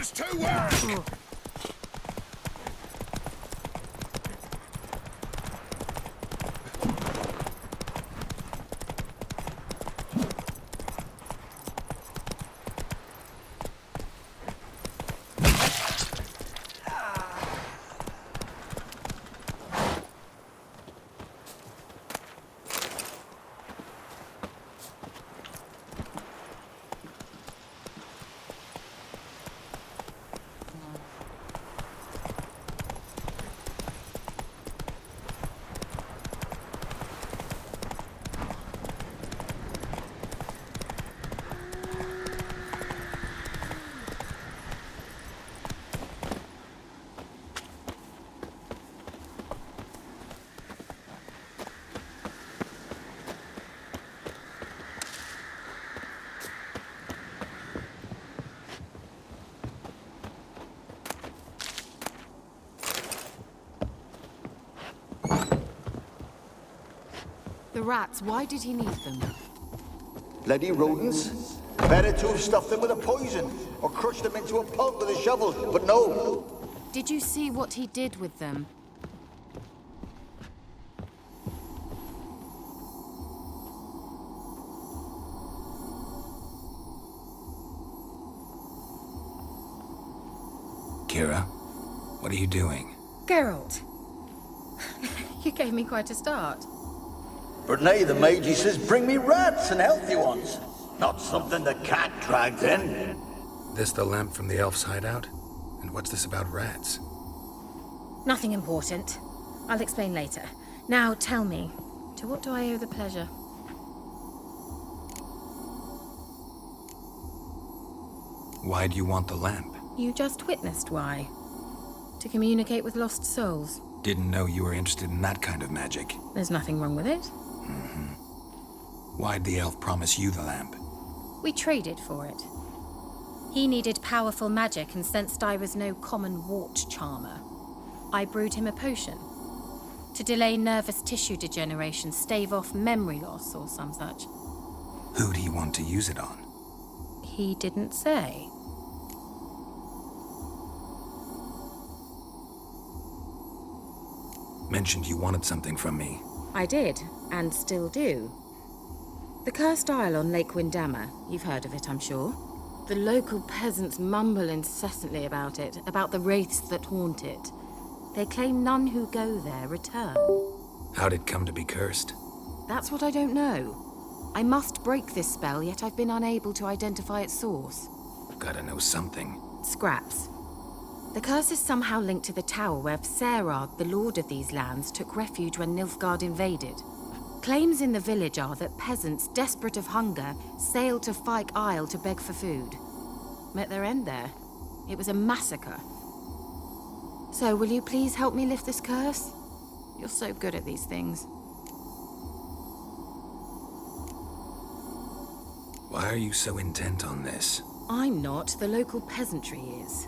Us to work! The rats, why did he need them? Bloody rodents. Better to have stuffed them with a poison, or crushed them into a pulp with a shovel, but no. Did you see what he did with them? Kira, what are you doing? Geralt! You gave me quite a start. But nay, the mage, he says, bring me rats and healthy ones. Not something the cat dragged in. This the lamp from the elf's hideout? And what's this about rats? Nothing important. I'll explain later. Now tell me, to what do I owe the pleasure? Why do you want the lamp? You just witnessed why. To communicate with lost souls. Didn't know you were interested in that kind of magic. There's nothing wrong with it. Why'd the elf promise you the lamp? We traded for it. He needed powerful magic and sensed I was no common wart charmer. I brewed him a potion. To delay nervous tissue degeneration, stave off memory loss or some such. Who'd he want to use it on? He didn't say. Mentioned you wanted something from me. I did, and still do. The Cursed Isle on Lake Windammer. You've heard of it, I'm sure. The local peasants mumble incessantly about it, about the wraiths that haunt it. They claim none who go there return. How'd it come to be cursed? That's what I don't know. I must break this spell, yet I've been unable to identify its source. Gotta know something. Scraps. The curse is somehow linked to the tower where Serad, the lord of these lands, took refuge when Nilfgaard invaded. Claims in the village are that peasants, desperate of hunger, sailed to Fyke Isle to beg for food. Met their end there. It was a massacre. So, will you please help me lift this curse? You're so good at these things. Why are you so intent on this? I'm not. The local peasantry is.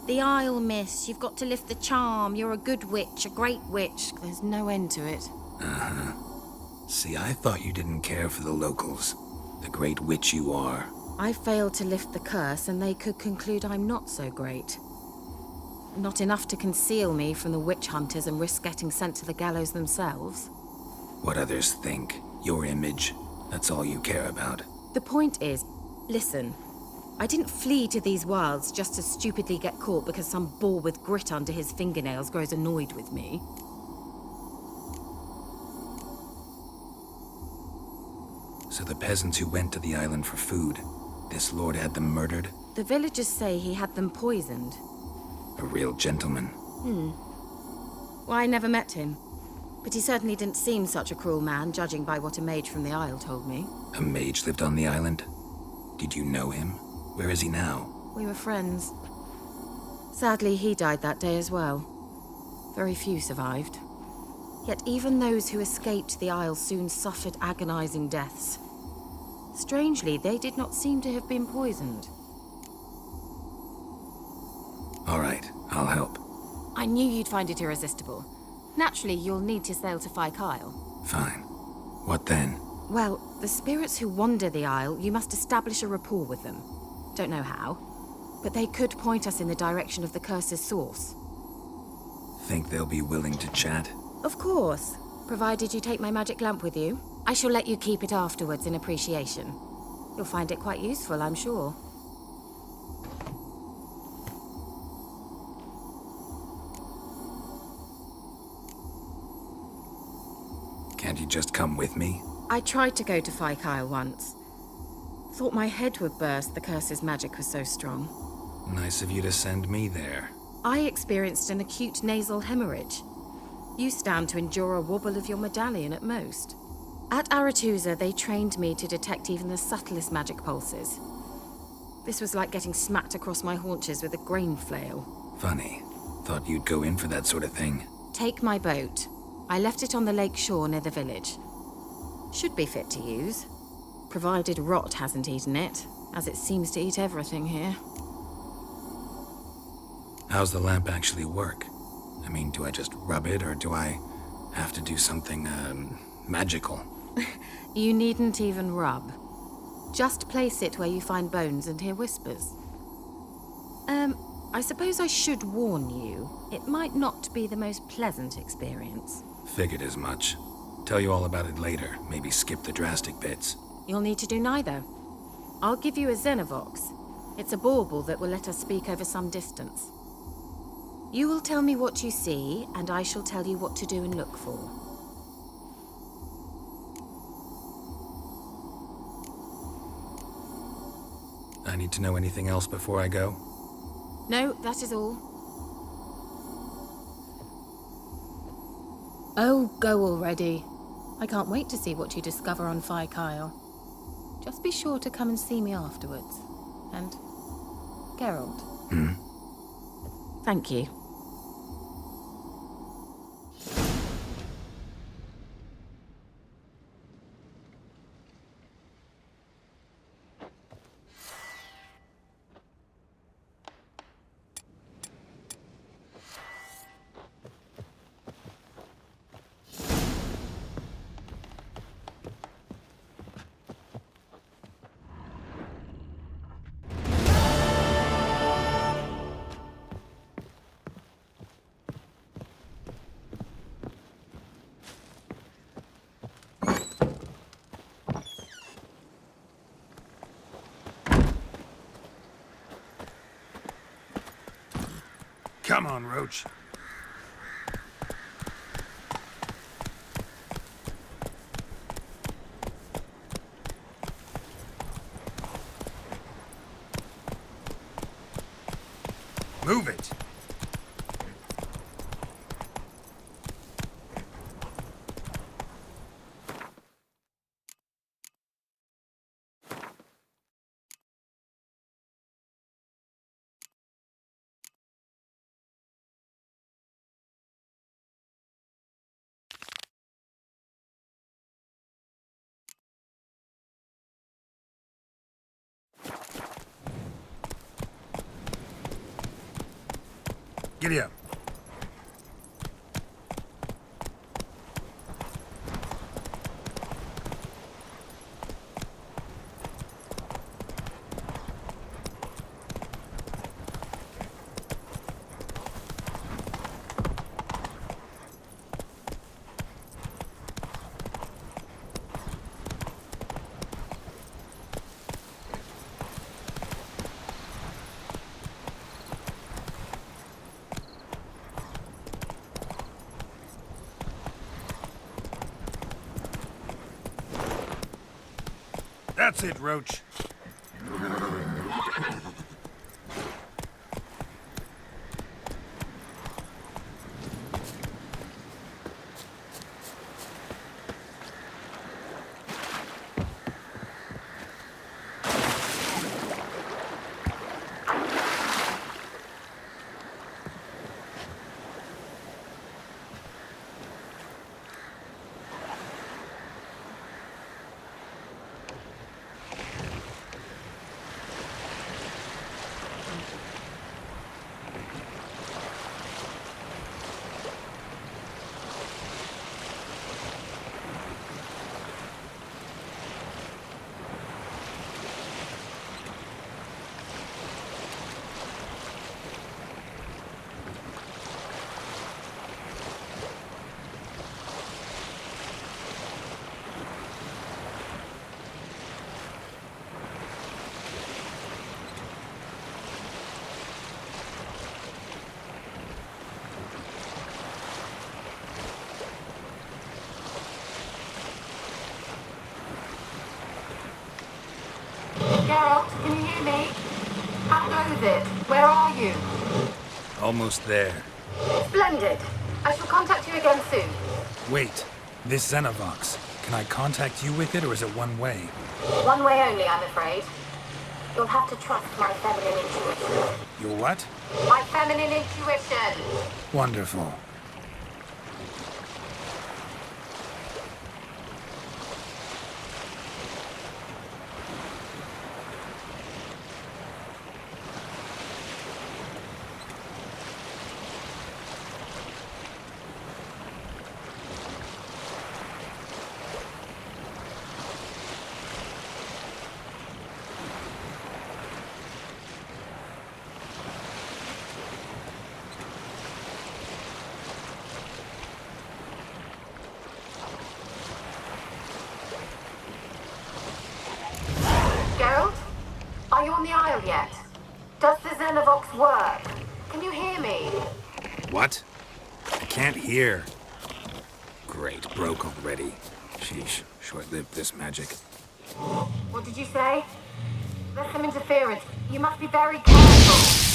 The Isle, miss. You've got to lift the charm. You're a good witch, a great witch. There's no end to it. Uh-huh. See, I thought you didn't care for the locals. The great witch you are. I failed to lift the curse, and they could conclude I'm not so great. Not enough to conceal me from the witch hunters and risk getting sent to the gallows themselves. What others think, your image, that's all you care about. The point is, listen. I didn't flee to these wilds just to stupidly get caught because some boar with grit under his fingernails grows annoyed with me. So the peasants who went to the island for food, this lord had them murdered? The villagers say he had them poisoned. A real gentleman. Well, I never met him. But he certainly didn't seem such a cruel man, judging by what a mage from the Isle told me. A mage lived on the island? Did you know him? Where is he now? We were friends. Sadly, he died that day as well. Very few survived. Yet even those who escaped the Isle soon suffered agonizing deaths. Strangely, they did not seem to have been poisoned. All right, I'll help. I knew you'd find it irresistible. Naturally, you'll need to sail to Fyke Isle. Fine. What then? Well, the spirits who wander the Isle, you must establish a rapport with them. Don't know how. but they could point us in the direction of the curse's source. Think they'll be willing to chat? Of course, provided you take my magic lamp with you. I shall let you keep it afterwards in appreciation. You'll find it quite useful, I'm sure. Can't you just come with me? I tried to go to Fikyle once. Thought my head would burst, the curse's magic was so strong. Nice of you to send me there. I experienced an acute nasal hemorrhage. You stand to endure a wobble of your medallion at most. At Aretusa, they trained me to detect even the subtlest magic pulses. This was like getting smacked across my haunches with a grain flail. Funny. Thought you'd go in for that sort of thing. Take my boat. I left it on the lake shore near the village. Should be fit to use, provided rot hasn't eaten it, as it seems to eat everything here. How's the lamp actually work? I mean, do I just rub it, or do I have to do something, magical? You needn't even rub. Just place it where you find bones and hear whispers. I suppose I should warn you, it might not be the most pleasant experience. Figured as much. Tell you all about it later, maybe skip the drastic bits. You'll need to do neither. I'll give you a Xenovox. It's a bauble that will let us speak over some distance. You will tell me what you see, and I shall tell you what to do and look for. I need to know anything else before I go? No, that is all. Oh, go already. I can't wait to see what you discover on Fikyle. Just be sure to come and see me afterwards. And Geralt. Thank you. Come on, Roach. Move it! Giddy up. That's it, Roach. it? Where are you? Almost there. Splendid. I shall contact you again soon. Wait, this Xenovox. Can I contact you with it, or is it one way? One way only, I'm afraid. You'll have to trust my feminine intuition. Your what? My feminine intuition! Wonderful. Geralt? Are you on the Isle yet? Does the Xenovox work? Can you hear me? What? I can't hear. Great, broke already. Sheesh, short-lived this magic. What did you say? There's some interference. You must be very careful.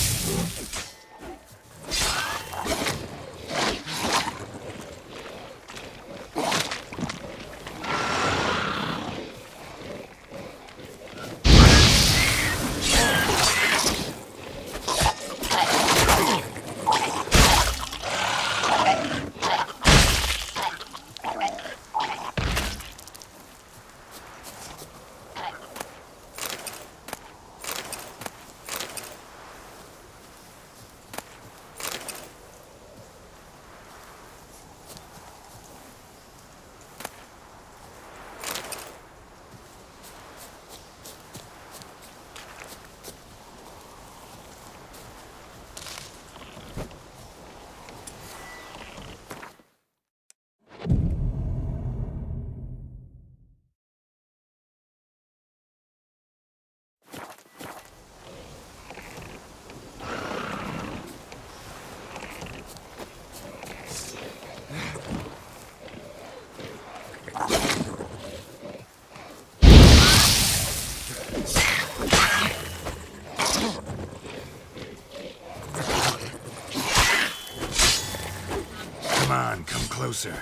Come on, come closer.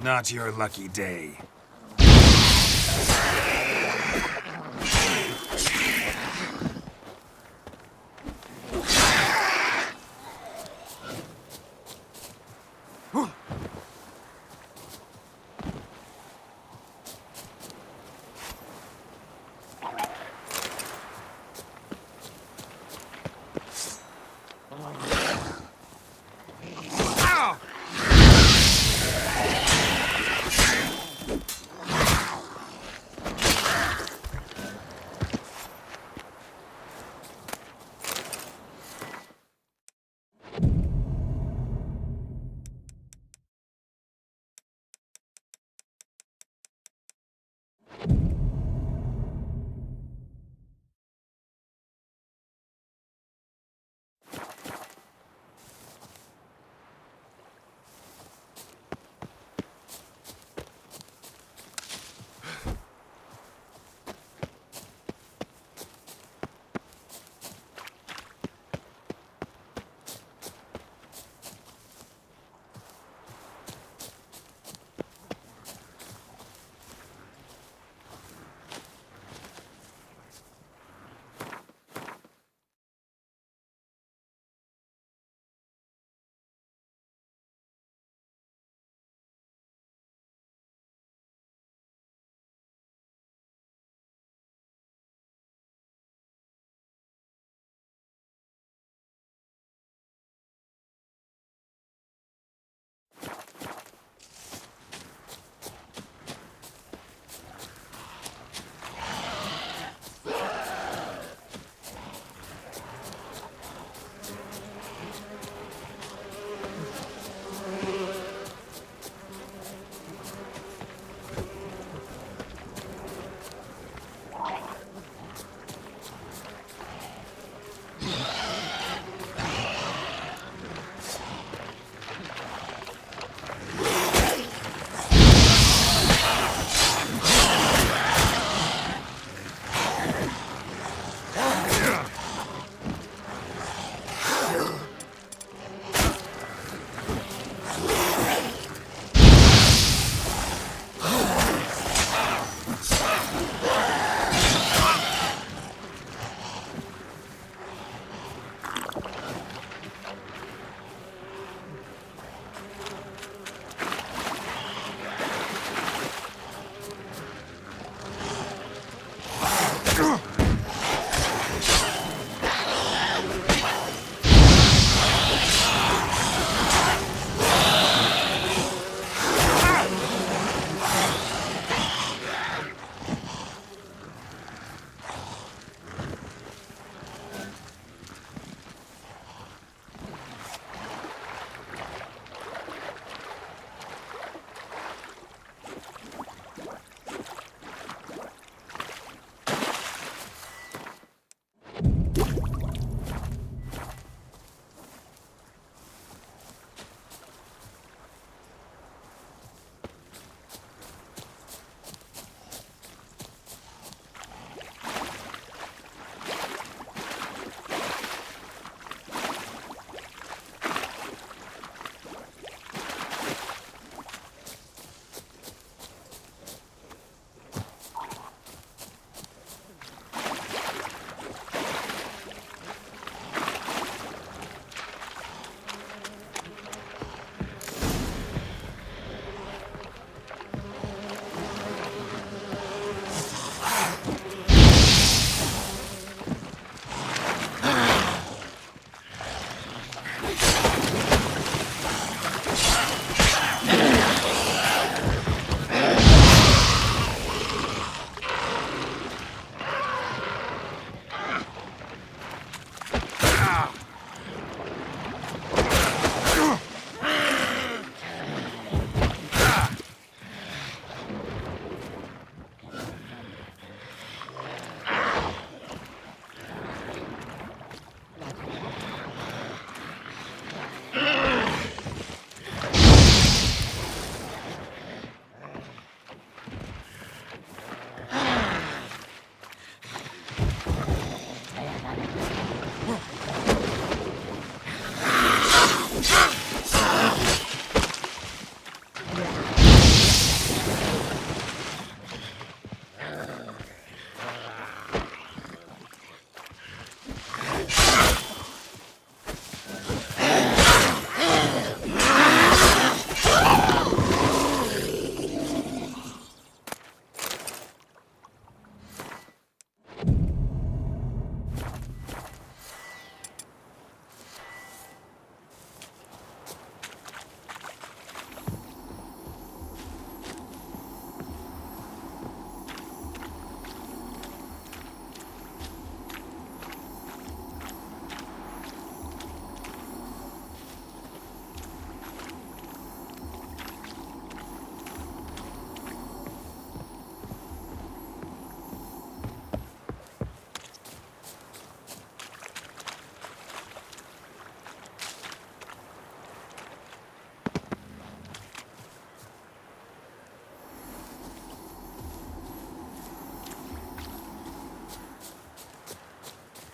Not your lucky day.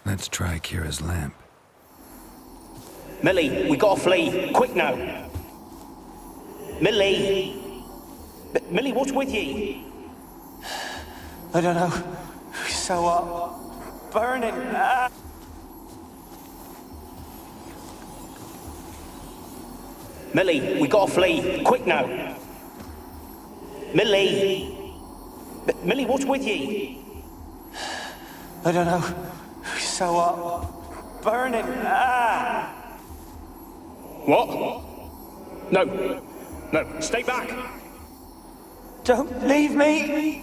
Let's try Kira's lamp. Millie, we gotta flee. Quick now. Millie! Millie, what's with ye? I don't know. So what? Burning. Millie, we gotta flee. Quick now. Millie! Millie, what's with ye? I don't know. So what? Burning. What? No. No, stay back. Don't leave me.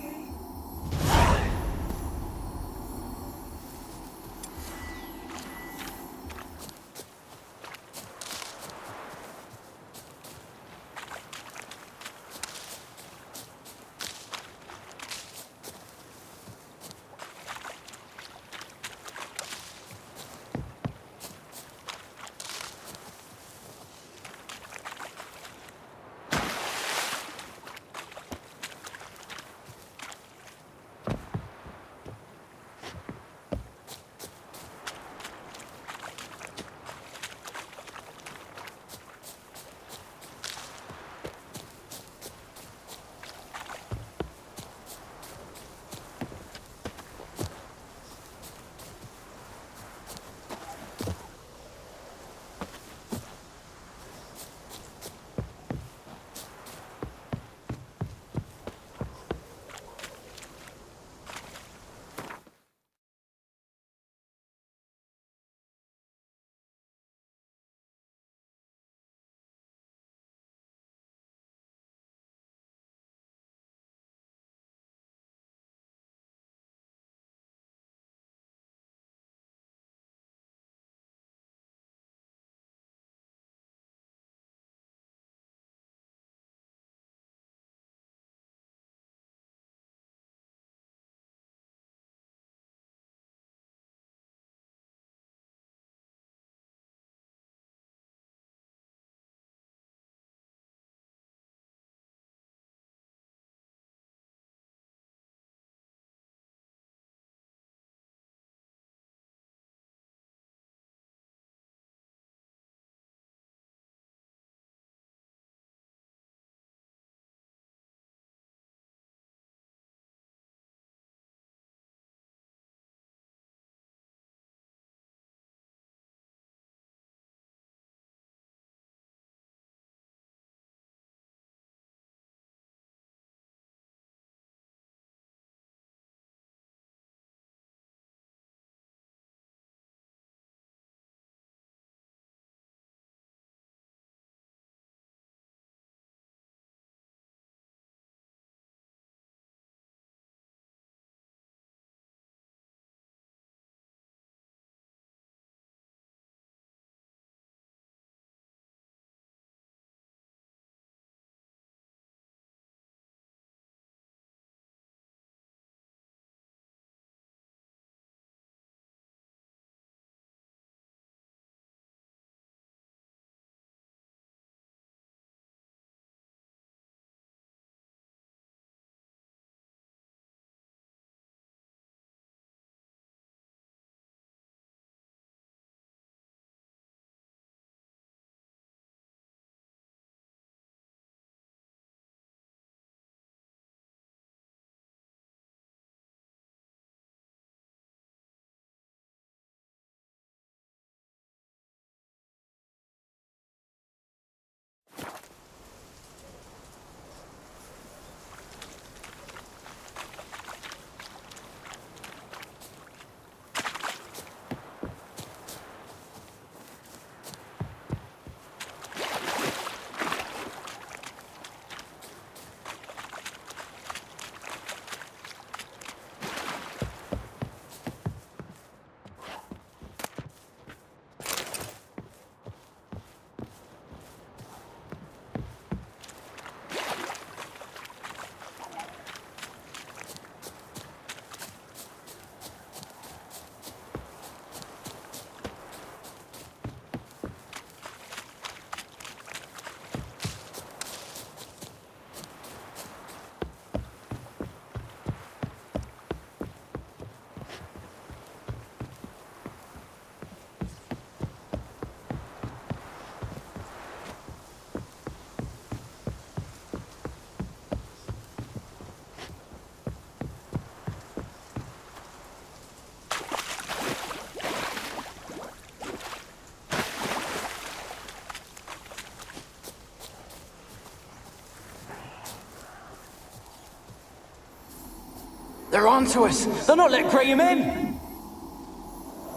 They're onto us. They'll not let Graham in.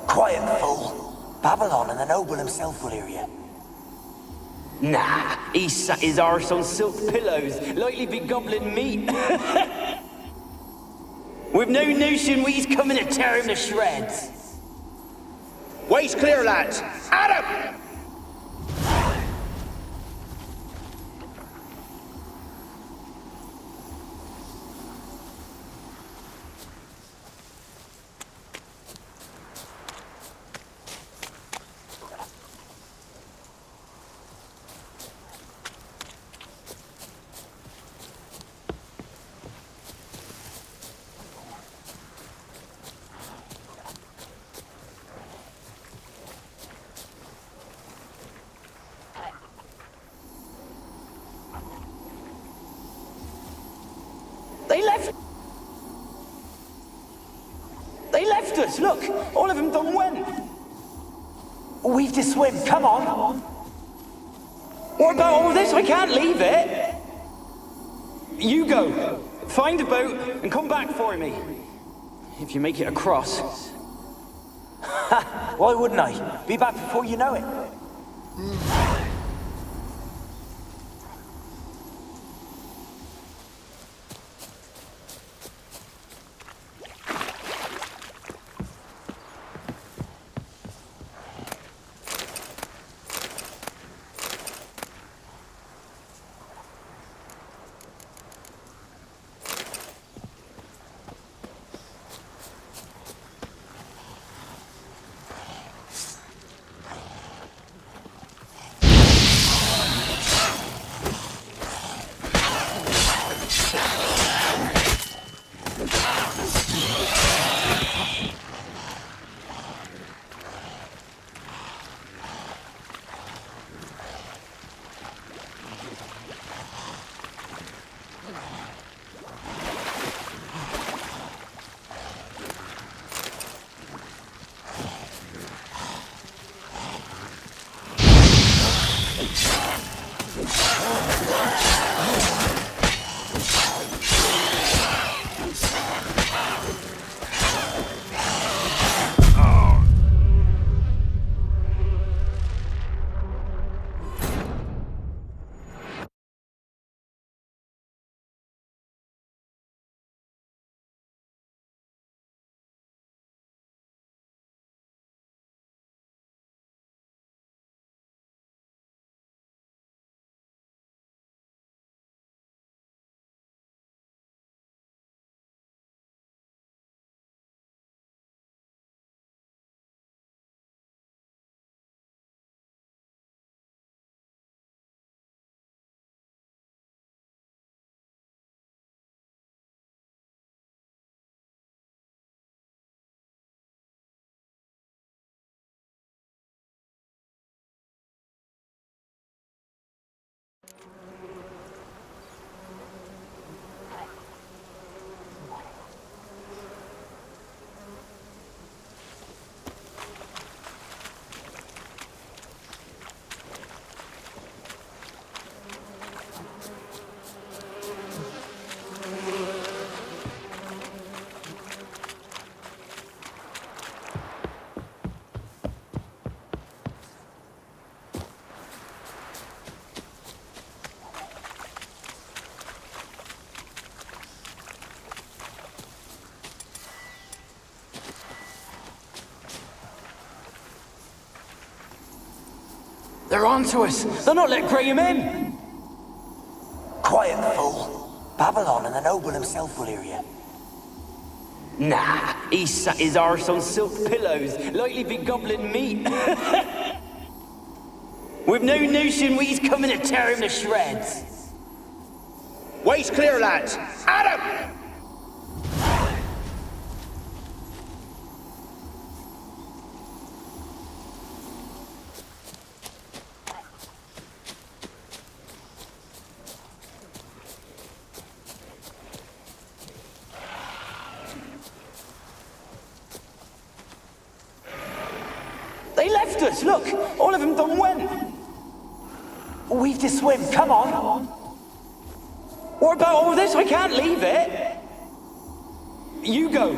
Quiet, fool. Babylon and the noble himself will hear you. Nah, he sat his arse on silk pillows, likely be gobbling meat. We've no notion we's coming to tear him to shreds. Way's clear, lads. Adam! They left us, look! All of them done went! We've to swim, come on! What about all this? I can't leave it! You go! Find a boat and come back for me. If you make it across. Why wouldn't I? Be back before you know it. They're onto us. They'll not let Graham in. Quiet, fool. Babylon and the noble himself will hear you. Nah, he sat his arse on silk pillows, likely be gobbling meat. We've no notion we's coming to tear him to shreds. Way's clear, lads. Adam! They left us, look! All of them done went! We've to swim, come on! What about all this? I can't leave it! You go.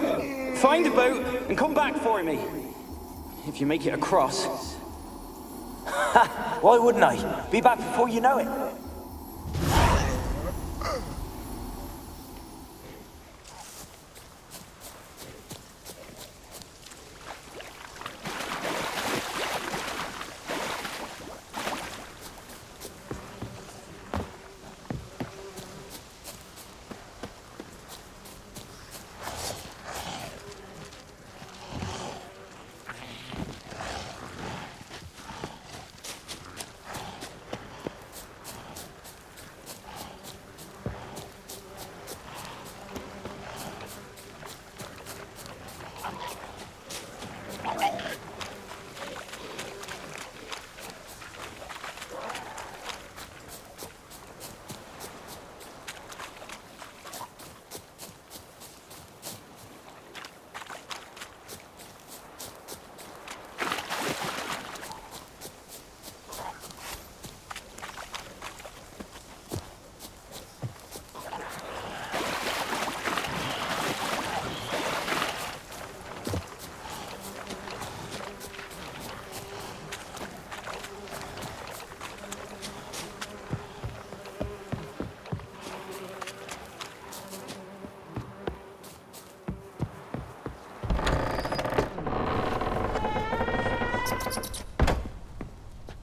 Find a boat and come back for me. If you make it across. Why wouldn't I? Be back before you know it.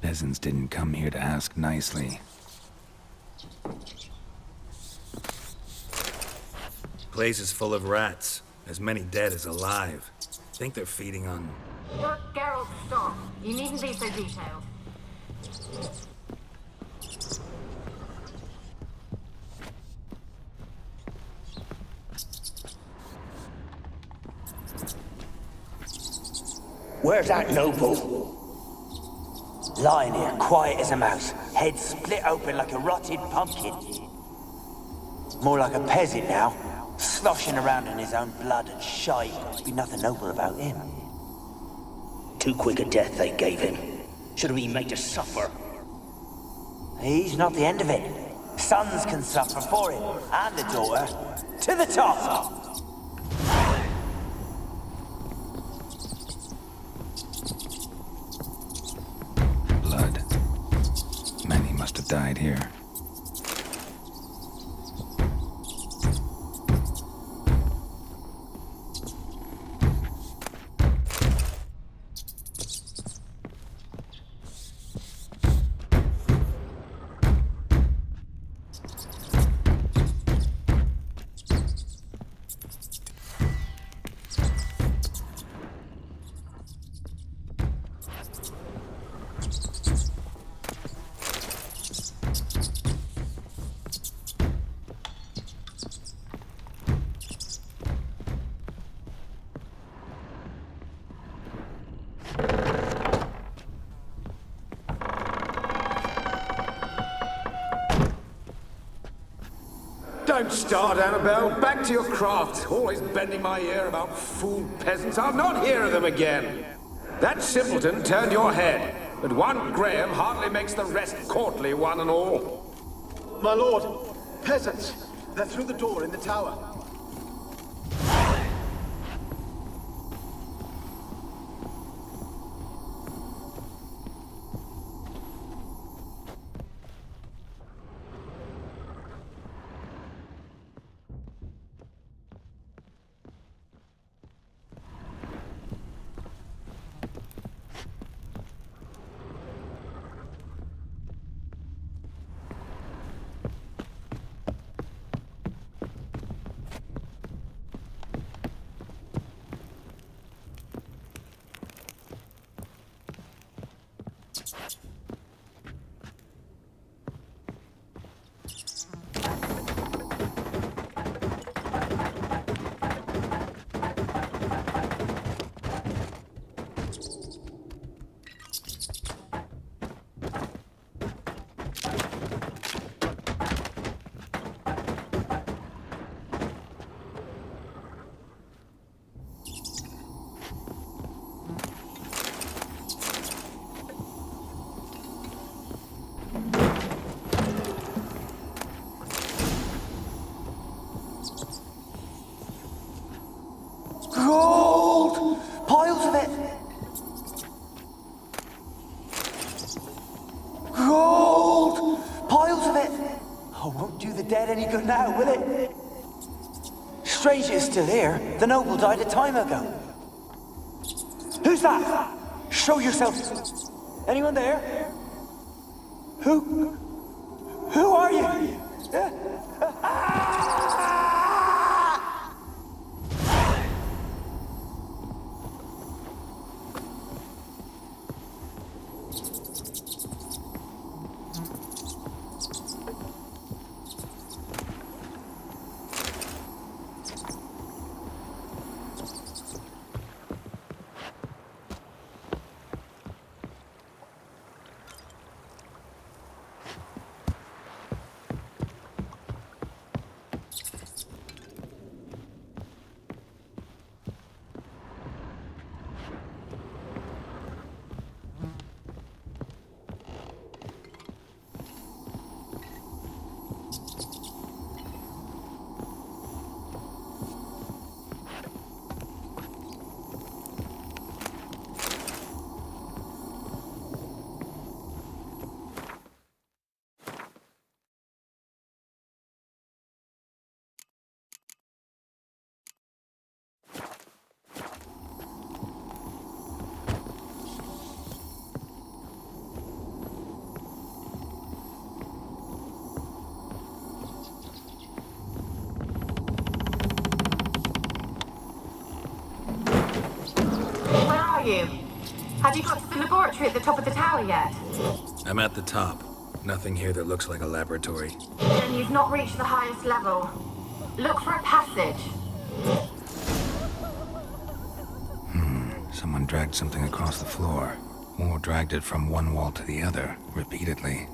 Peasants didn't come here to ask nicely. Place is full of rats. As many dead as alive. Think they're feeding on... Look, Geralt, stop. You needn't be so detailed. Where's that noble? Lying here, quiet as a mouse, head split open like a rotted pumpkin. More like a peasant now, sloshing around in his own blood and shite. Be nothing noble about him. Too quick a death they gave him. Should have been made to suffer. He's not the end of it. Sons can suffer for him, and the daughter. To the top! Blood. Many must have died here. Don't start, Annabelle. Back to your craft. Always bending my ear about fool peasants. I'll not hear of them again. That simpleton turned your head, but one Graham hardly makes the rest courtly, one and all. My lord, peasants. They're through the door in the tower. Strange it's still here. The noble died a time ago. Who's that? Show yourself. Anyone there? Who are you? You? Have you got to the laboratory at the top of the tower yet? I'm at the top. Nothing here that looks like a laboratory. Then you've not reached the highest level. Look for a passage. Someone dragged something across the floor. Or dragged it from one wall to the other, repeatedly.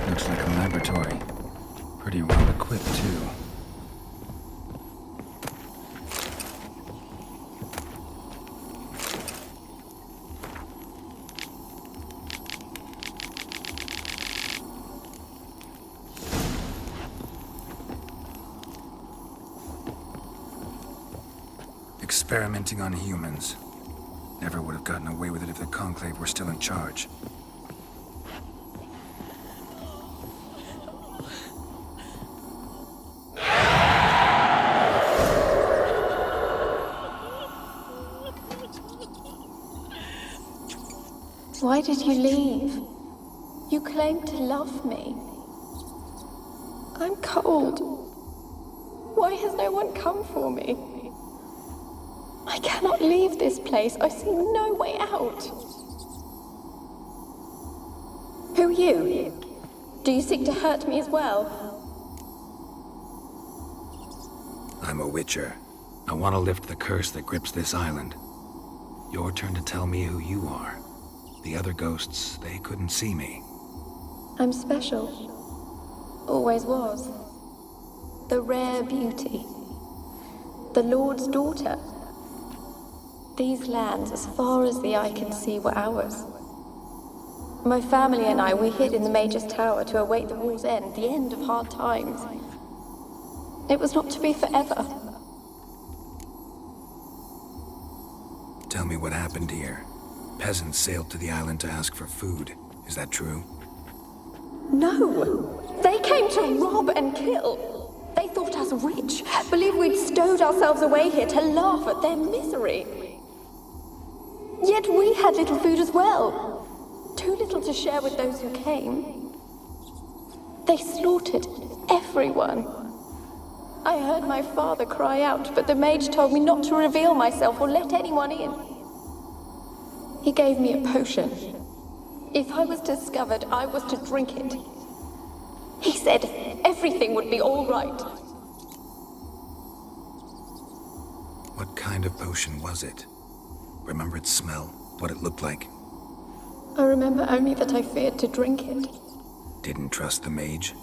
Looks like a laboratory. Pretty well equipped, too. Experimenting on humans. Never would have gotten away with it if the Conclave were still in charge. Why did you leave? You claimed to love me. I'm cold. Why has no one come for me? I cannot leave this place. I see no way out. Who are you? Do you seek to hurt me as well? I'm a Witcher. I want to lift the curse that grips this island. Your turn to tell me who you are. The other ghosts, they couldn't see me. I'm special. Always was. The rare beauty. The Lord's daughter. These lands, as far as the eye can see, were ours. My family and I, we hid in the Mage's Tower to await the war's end, the end of hard times. It was not to be forever. Tell me what happened here. Peasants sailed to the island to ask for food. Is that true? No! They came to rob and kill. They thought us rich, believed we'd stowed ourselves away here to laugh at their misery. Yet we had little food as well. Too little to share with those who came. They slaughtered everyone. I heard my father cry out, but the mage told me not to reveal myself or let anyone in. He gave me a potion. If I was discovered, I was to drink it. He said everything would be all right. kind of potion was it? Remember its smell? What it looked like? I remember only that I feared to drink it. Didn't trust the mage?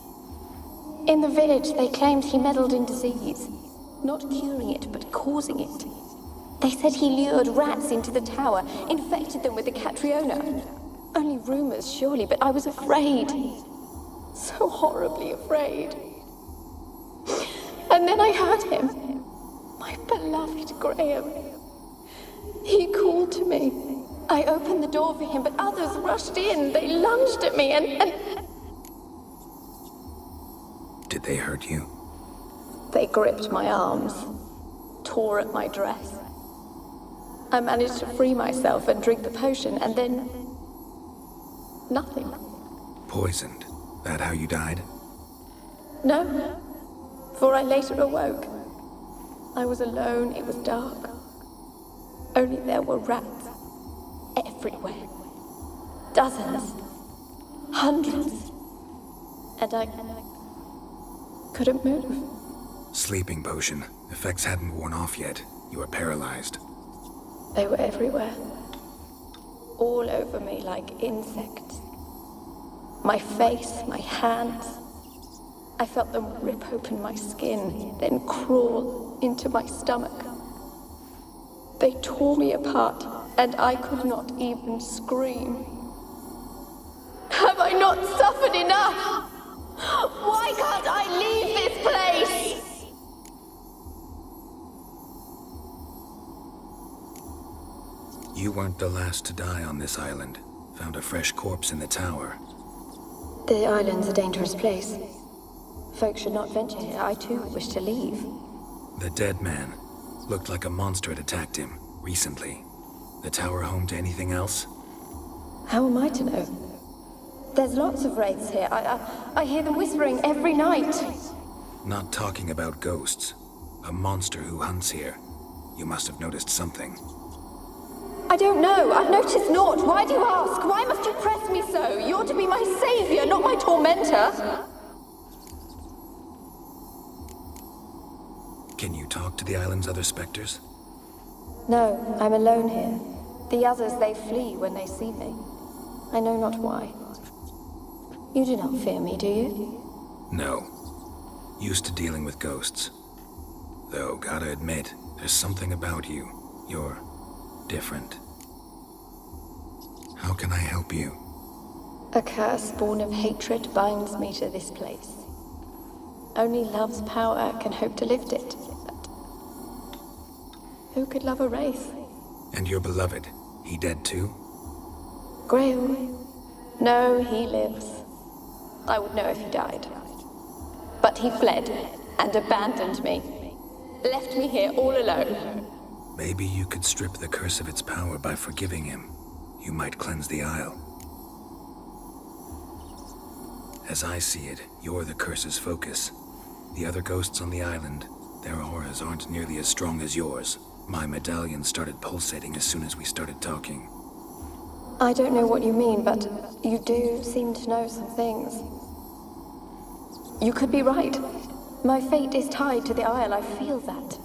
In the village, they claimed he meddled in disease. Not curing it, but causing it. They said he lured rats into the tower, infected them with the Catriona. Only rumors, surely, but I was afraid. So horribly afraid. And then I heard him. My beloved Graham. He called to me. I opened the door for him, but others rushed in. They lunged at me and... Did they hurt you? They gripped my arms, tore at my dress. I managed to free myself and drink the potion, and then... nothing. Poisoned? That how you died? No, for I later awoke. I was alone, it was dark. Only there were rats. Everywhere. Dozens. Hundreds. And I couldn't move. Sleeping potion. Effects hadn't worn off yet. You were paralyzed. They were everywhere. All over me like insects. My face, my hands. I felt them rip open my skin, then crawl into my stomach. They tore me apart, and I could not even scream. Have I not suffered enough? Why can't I leave this place? You weren't the last to die on this island. Found a fresh corpse in the tower. The island's a dangerous place. Folk should not venture here. I too wish to leave. The dead man. Looked like a monster had attacked him, recently. The tower home to anything else? How am I to know? There's lots of wraiths here. I hear them whispering every night. Not talking about ghosts. A monster who hunts here. You must have noticed something. I don't know. I've noticed naught. Why do you ask? Why must you press me so? You're to be my savior, not my tormentor. Can you talk to the island's other specters? No, I'm alone here. The others, they flee when they see me. I know not why. You do not fear me, do you? No. Used to dealing with ghosts. Though, gotta admit, there's something about you. You're different. How can I help you? A curse born of hatred binds me to this place. Only love's power can hope to lift it. But who could love a wraith? And your beloved, he dead too? Grail? No, he lives. I would know if he died. But he fled and abandoned me. Left me here all alone. Maybe you could strip the curse of its power by forgiving him. You might cleanse the Isle. As I see it, you're the curse's focus. The other ghosts on the island, their auras aren't nearly as strong as yours. My medallion started pulsating as soon as we started talking. I don't know what you mean, but you do seem to know some things. You could be right. My fate is tied to the Isle, I feel that.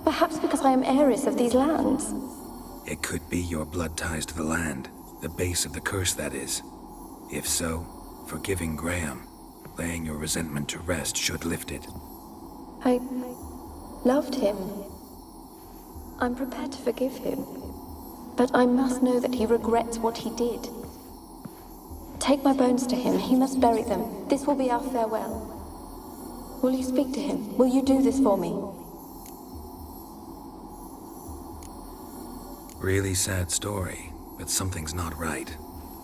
Perhaps because I am heiress of these lands. It could be your blood ties to the land, the base of the curse, that is. If so, forgiving Graham, laying your resentment to rest should lift it. I loved him. I'm prepared to forgive him. But I must know that he regrets what he did. Take my bones to him. He must bury them. This will be our farewell. Will you speak to him? Will you do this for me? Really sad story, but something's not right.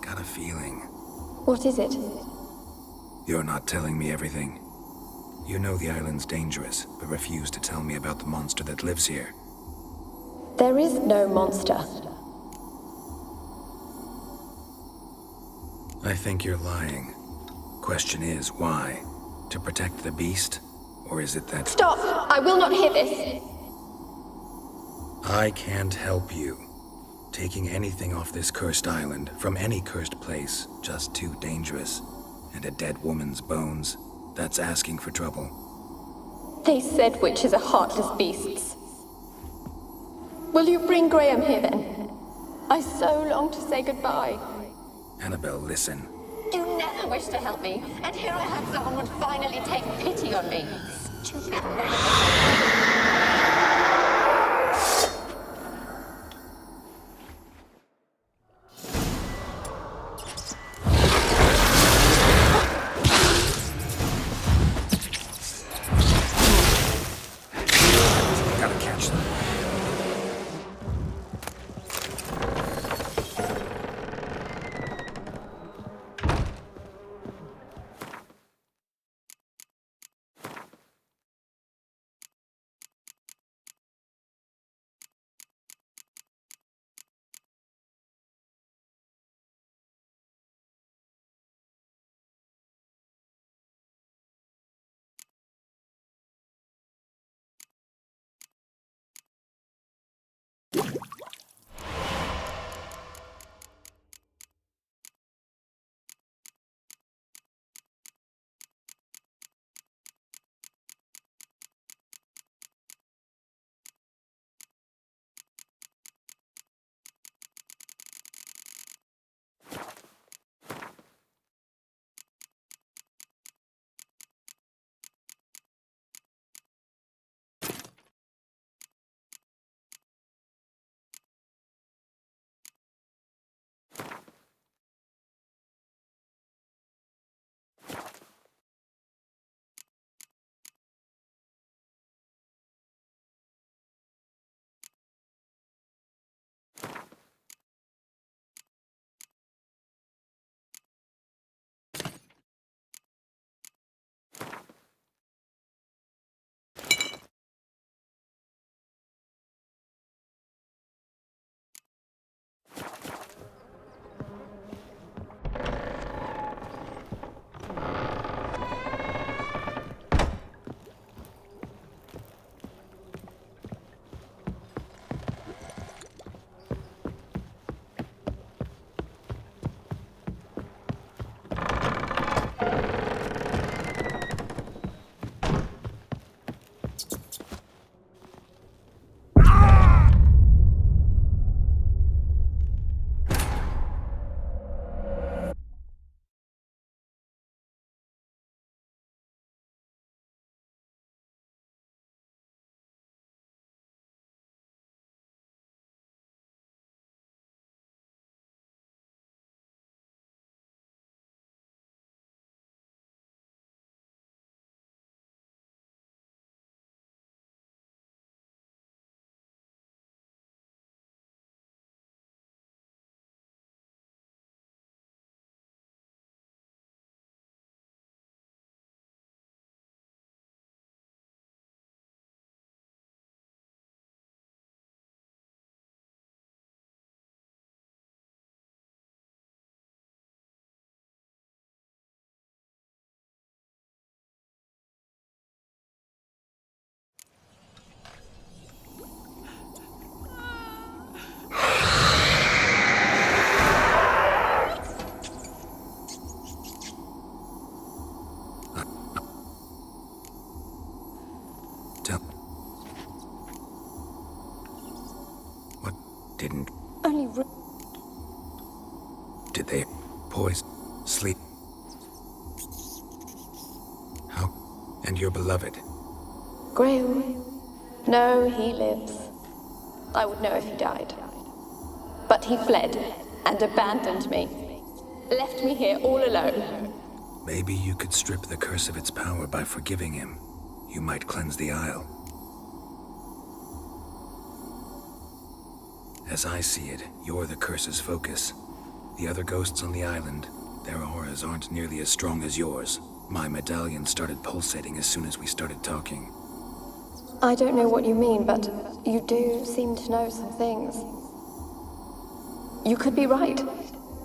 Got a feeling. What is it? You're not telling me everything. You know the island's dangerous, but refuse to tell me about the monster that lives here. There is no monster. I think you're lying. Question is, why? To protect the beast? Or is it that... Stop! I will not hear this! I can't help you. Taking anything off this cursed island, from any cursed place, just too dangerous. And a dead woman's bones, that's asking for trouble. They said witches are heartless beasts. Will you bring Graham here then? I so long to say goodbye. Annabelle, listen. You never wished to help me, and here I had someone would finally take pity on me. Stupid Gotta catch them. Didn't... Only Did they poison, sleep? How? And your beloved? Graham? No, he lives. I would know if he died. But he fled and abandoned me. Left me here all alone. Maybe you could strip the curse of its power by forgiving him. You might cleanse the Isle. As I see it, you're the curse's focus. The other ghosts on the island, their auras aren't nearly as strong as yours. My medallion started pulsating as soon as we started talking. I don't know what you mean, but you do seem to know some things. You could be right.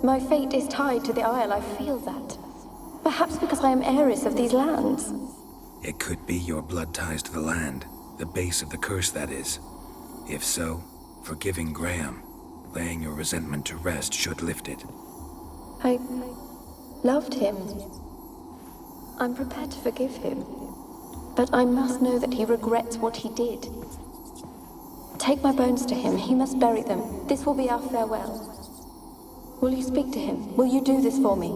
My fate is tied to the Isle, I feel that. Perhaps because I am heiress of these lands. It could be your blood ties to the land, the base of the curse, that is. If so, forgiving Graham, laying your resentment to rest should lift it. I loved him. I'm prepared to forgive him. But I must know that he regrets what he did. Take my bones to him. He must bury them. This will be our farewell. Will you speak to him? Will you do this for me?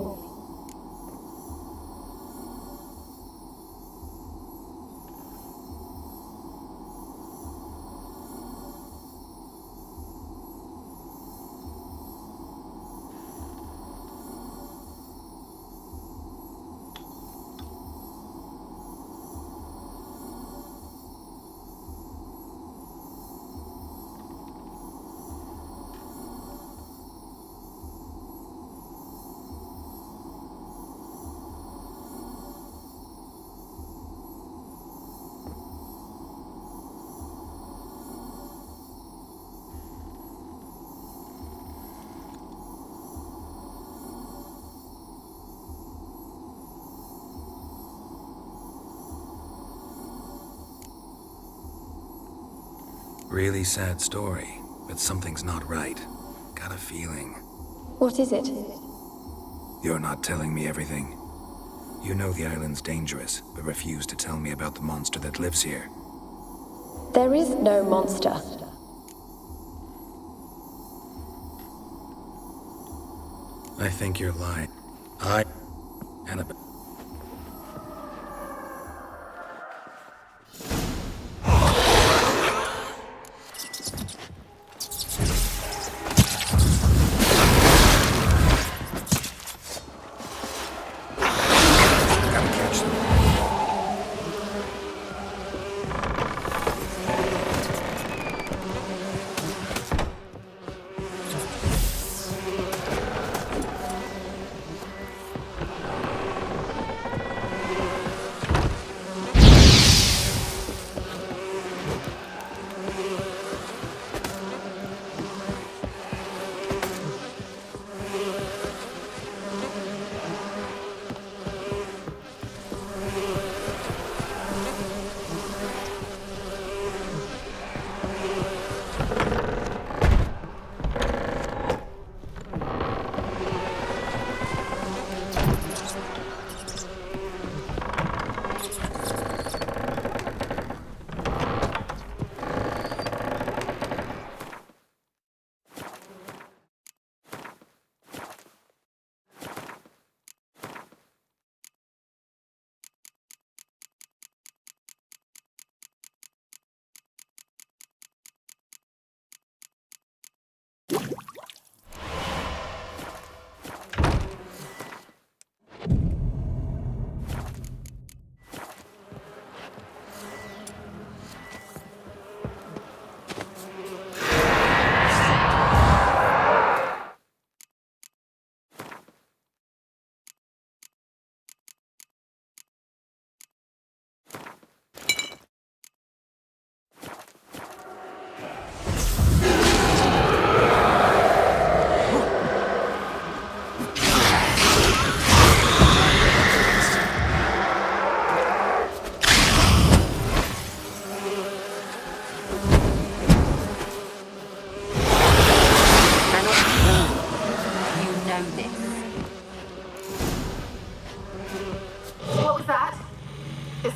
Really sad story, but something's not right. Got a feeling. What is it? You're not telling me everything. You know the island's dangerous, but refuse to tell me about the monster that lives here. There is no monster. I think you're lying. Annabelle.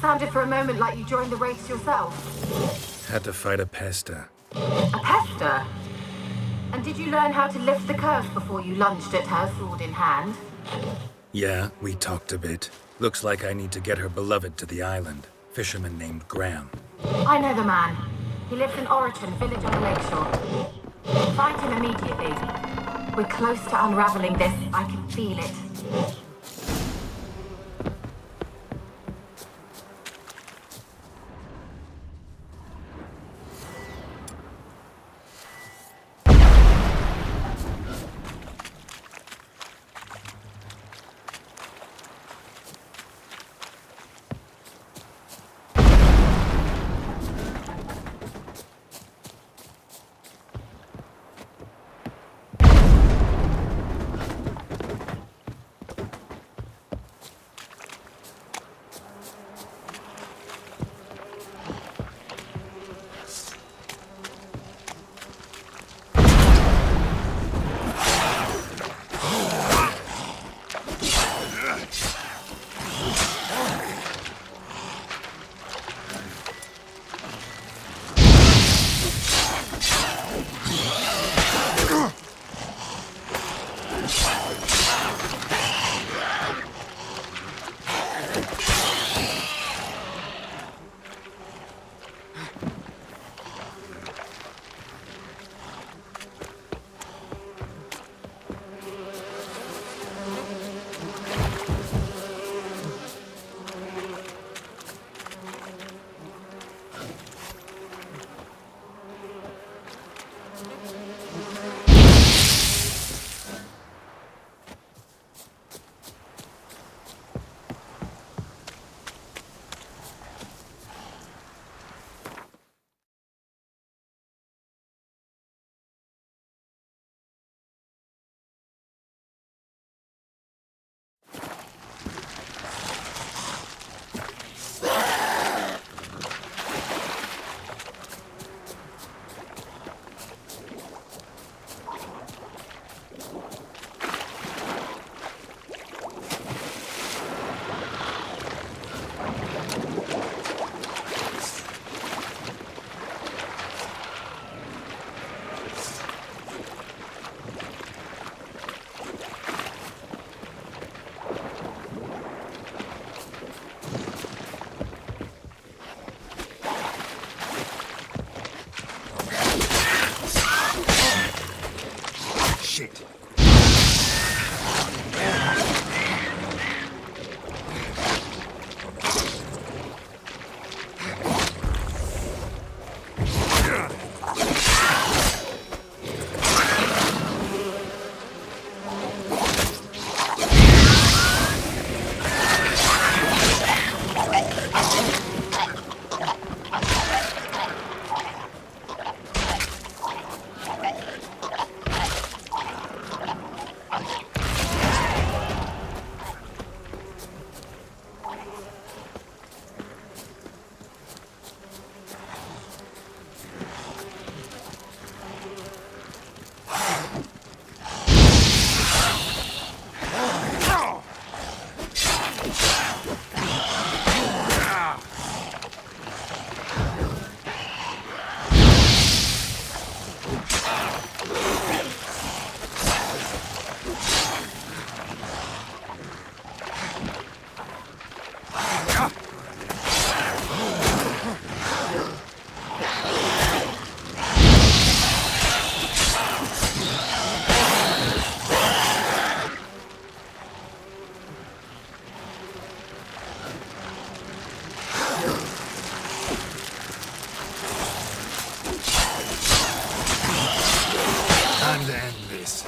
Sounded for a moment like you joined the race yourself. Had to fight a pester. A pester? And did you learn how to lift the curse before you lunged at her, sword in hand? Yeah, we talked a bit. Looks like I need to get her beloved to the island. Fisherman named Graham. I know the man. He lives in Oriton, village on the lakeshore. Find him immediately. We're close to unraveling this. I can feel it. Shit. Time to end this.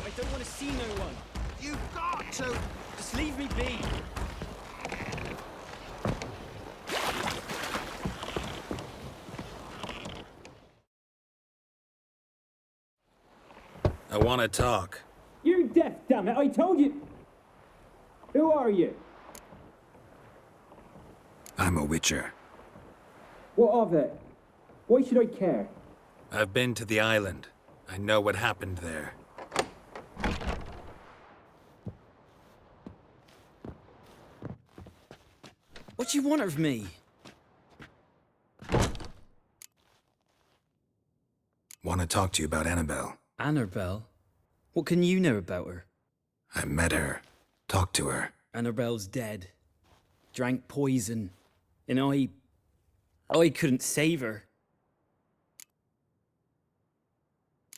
I don't want to see no one. You've got to! Just leave me be. I want to talk. You're deaf, damn it! I told you! Who are you? I'm a witcher. What of it? Why should I care? I've been to the island. I know what happened there. What do you want of me? Want to talk to you about Annabelle. Annabelle? What can you know about her? I met her. Talked to her. Annabelle's dead. Drank poison. And I couldn't save her.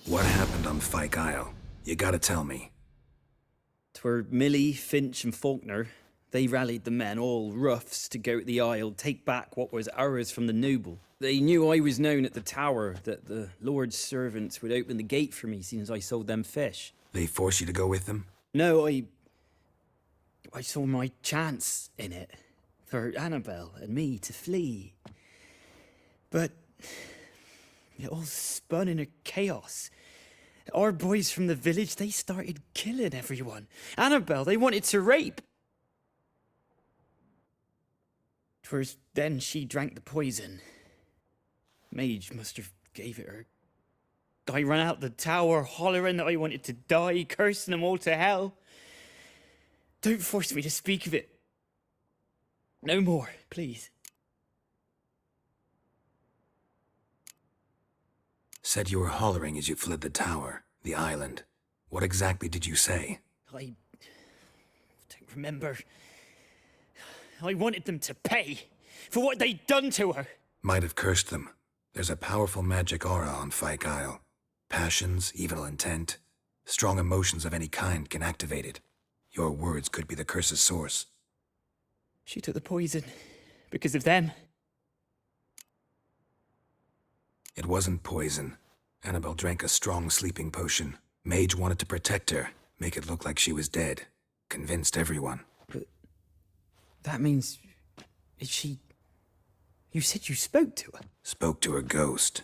What happened on Fyke Isle? You gotta tell me. 'Twere Millie, Finch and Faulkner. They rallied the men, all roughs, to go to the Isle, take back what was ours from the noble. They knew I was known at the tower, that the Lord's servants would open the gate for me, seeing as I sold them fish. They forced you to go with them? No, I saw my chance in it, for Annabelle and me to flee. But it all spun in a chaos. Our boys from the village, they started killing everyone. Annabelle, they wanted to rape. 'Twas then she drank the poison. Mage must have gave it her. I ran out the tower, hollering that I wanted to die, cursing them all to hell. Don't force me to speak of it. No more, please. Said you were hollering as you fled the tower, the island. What exactly did you say? I don't remember. I wanted them to pay for what they'd done to her. Might have cursed them. There's a powerful magic aura on Fyke Isle. Passions, evil intent, strong emotions of any kind can activate it. Your words could be the curse's source. She took the poison because of them. It wasn't poison. Annabelle drank a strong sleeping potion. Mage wanted to protect her, make it look like she was dead. Convinced everyone. But that means... is she... You said you spoke to her? Spoke to her ghost.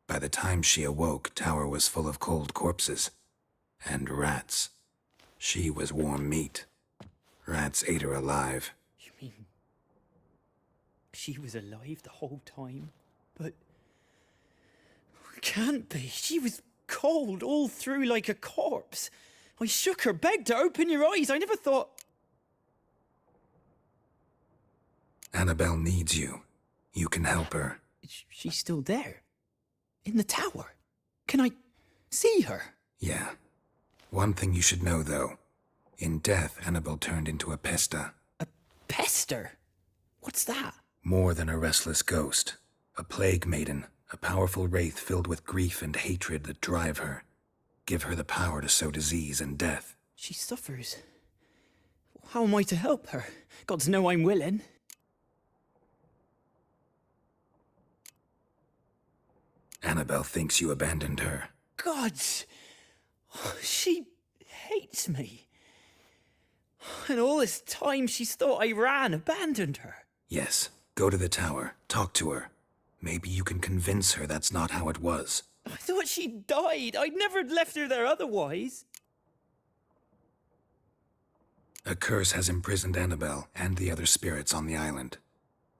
By the time she awoke, tower was full of cold corpses. And rats. She was warm meat. Rats ate her alive. You mean... she was alive the whole time? But... can't be. She was cold all through like a corpse. I shook her, begged her, open your eyes. I never thought... Annabelle needs you. You can help her. She's still there? In the tower? Can I see her? Yeah. One thing you should know, though. In death, Annabelle turned into a pesta. A pester? What's that? More than a restless ghost. A plague maiden. A powerful wraith filled with grief and hatred that drive her. Give her the power to sow disease and death. She suffers. How am I to help her? Gods know I'm willing. Annabelle thinks you abandoned her. Gods! She hates me. And all this time she's thought I abandoned her. Yes. Go to the tower. Talk to her. Maybe you can convince her that's not how it was. I thought she died. I'd never left her there otherwise. A curse has imprisoned Annabelle and the other spirits on the island.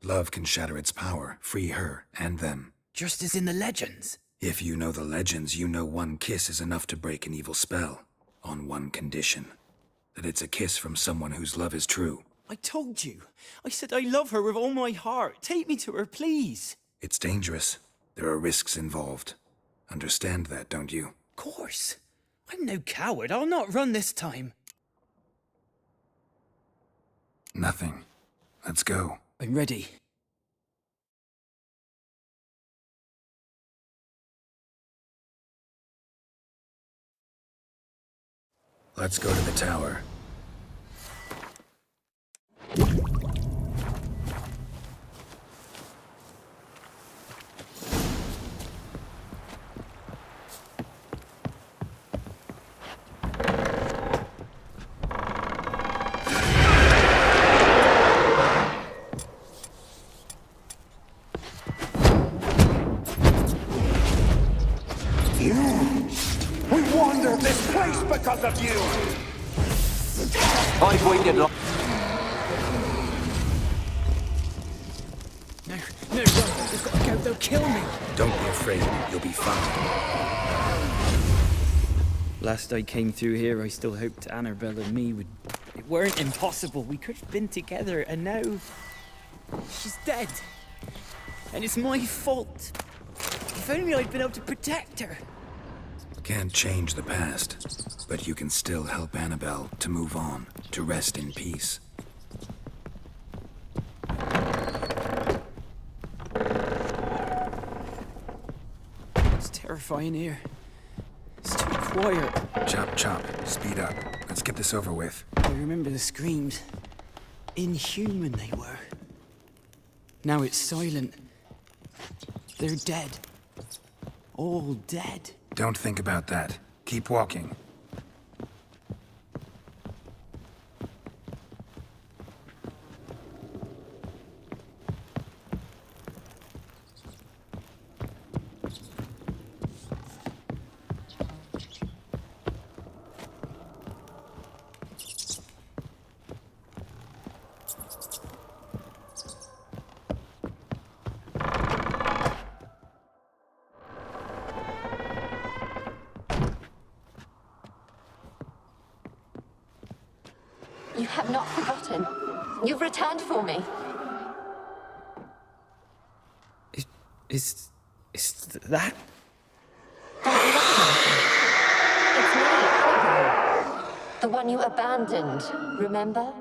Love can shatter its power, free her and them. Just as in the legends. If you know the legends, you know one kiss is enough to break an evil spell. On one condition. That it's a kiss from someone whose love is true. I told you. I said I love her with all my heart. Take me to her, please. It's dangerous. There are risks involved. Understand that, don't you? Of course. I'm no coward. I'll not run this time. Nothing. Let's go. I'm ready. Let's go to the tower. We wandered this place because of you! I've waited long. No, we've got to go. They'll kill me. Don't be afraid. You'll be fine. Last I came through here, I still hoped Annabelle and me would... It weren't impossible. We could have been together, and now... she's dead. And it's my fault. If only I'd been able to protect her. Can't change the past, but you can still help Annabelle to move on, to rest in peace. It's terrifying here. It's too quiet. Chop, chop. Speed up. Let's get this over with. I remember the screams. inhuman they were. Now it's silent. They're dead. All dead. Don't think about that. Keep walking. You have not forgotten. You've returned for me. Is that? It's me, Annabelle. The one you abandoned, remember?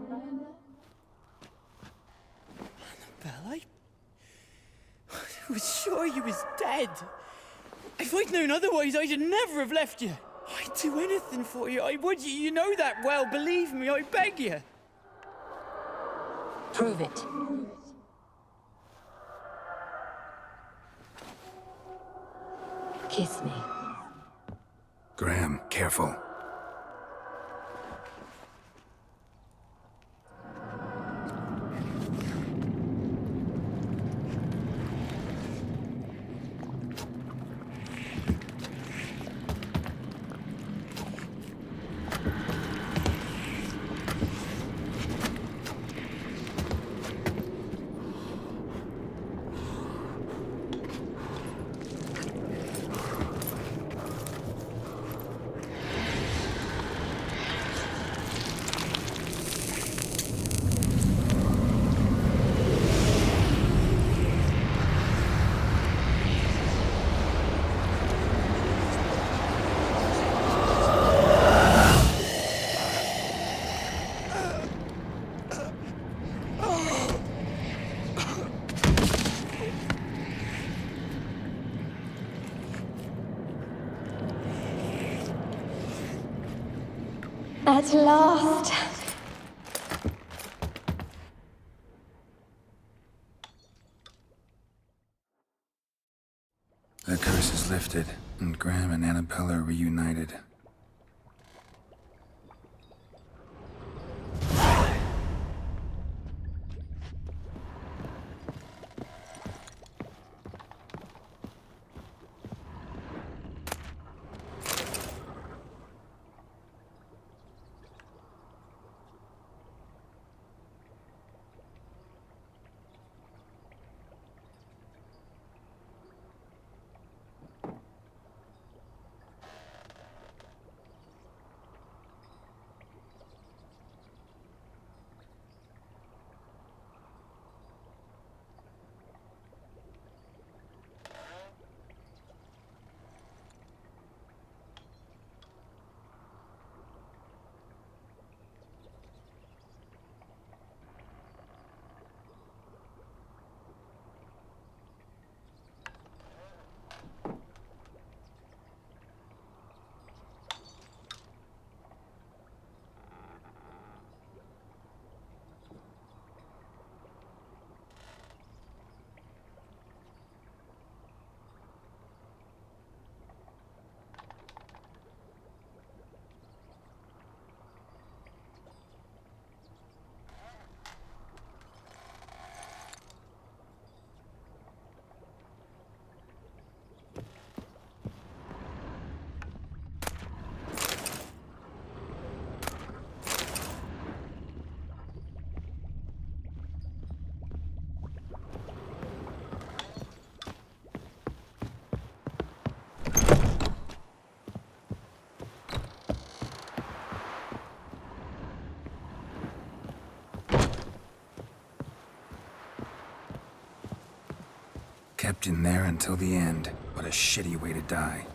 Annabelle, I was sure you was dead. If I'd known otherwise, I'd never have left you. I'd do anything for you. I would. You know that well. Believe me, I beg you. Prove it. Kiss me. Graham, careful. At last. The curse is lifted, and Graham and Annabelle are reunited. Kept in there until the end. What a shitty way to die.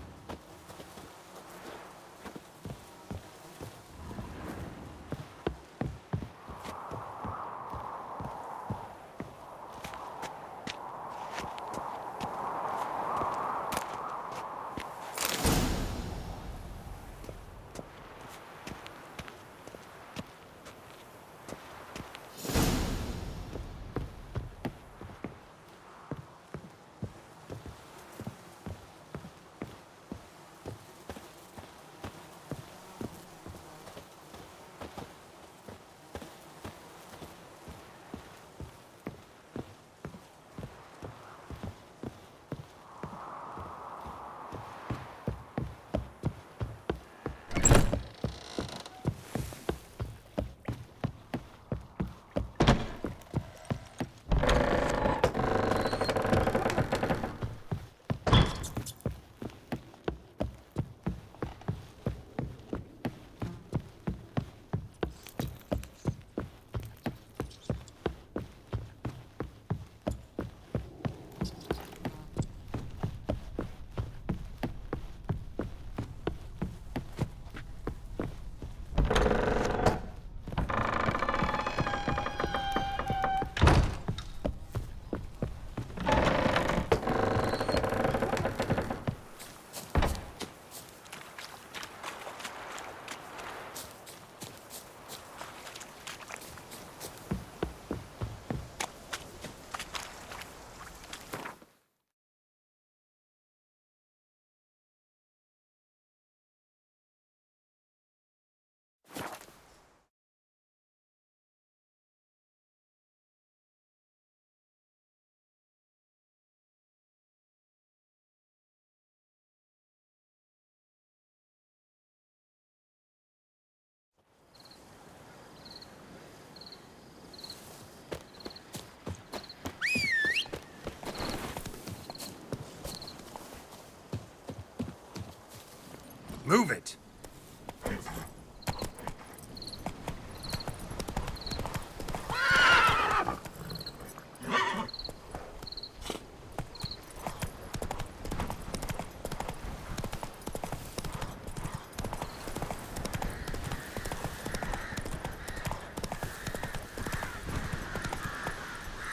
Move it!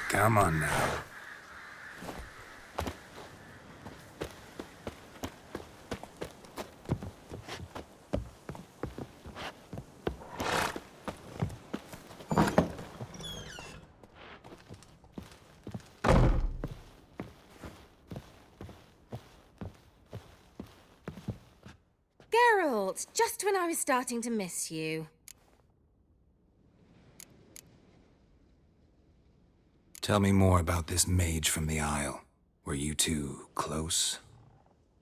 Come on now. Geralt, just when I was starting to miss you. Tell me more about this mage from the Isle. Were you two close?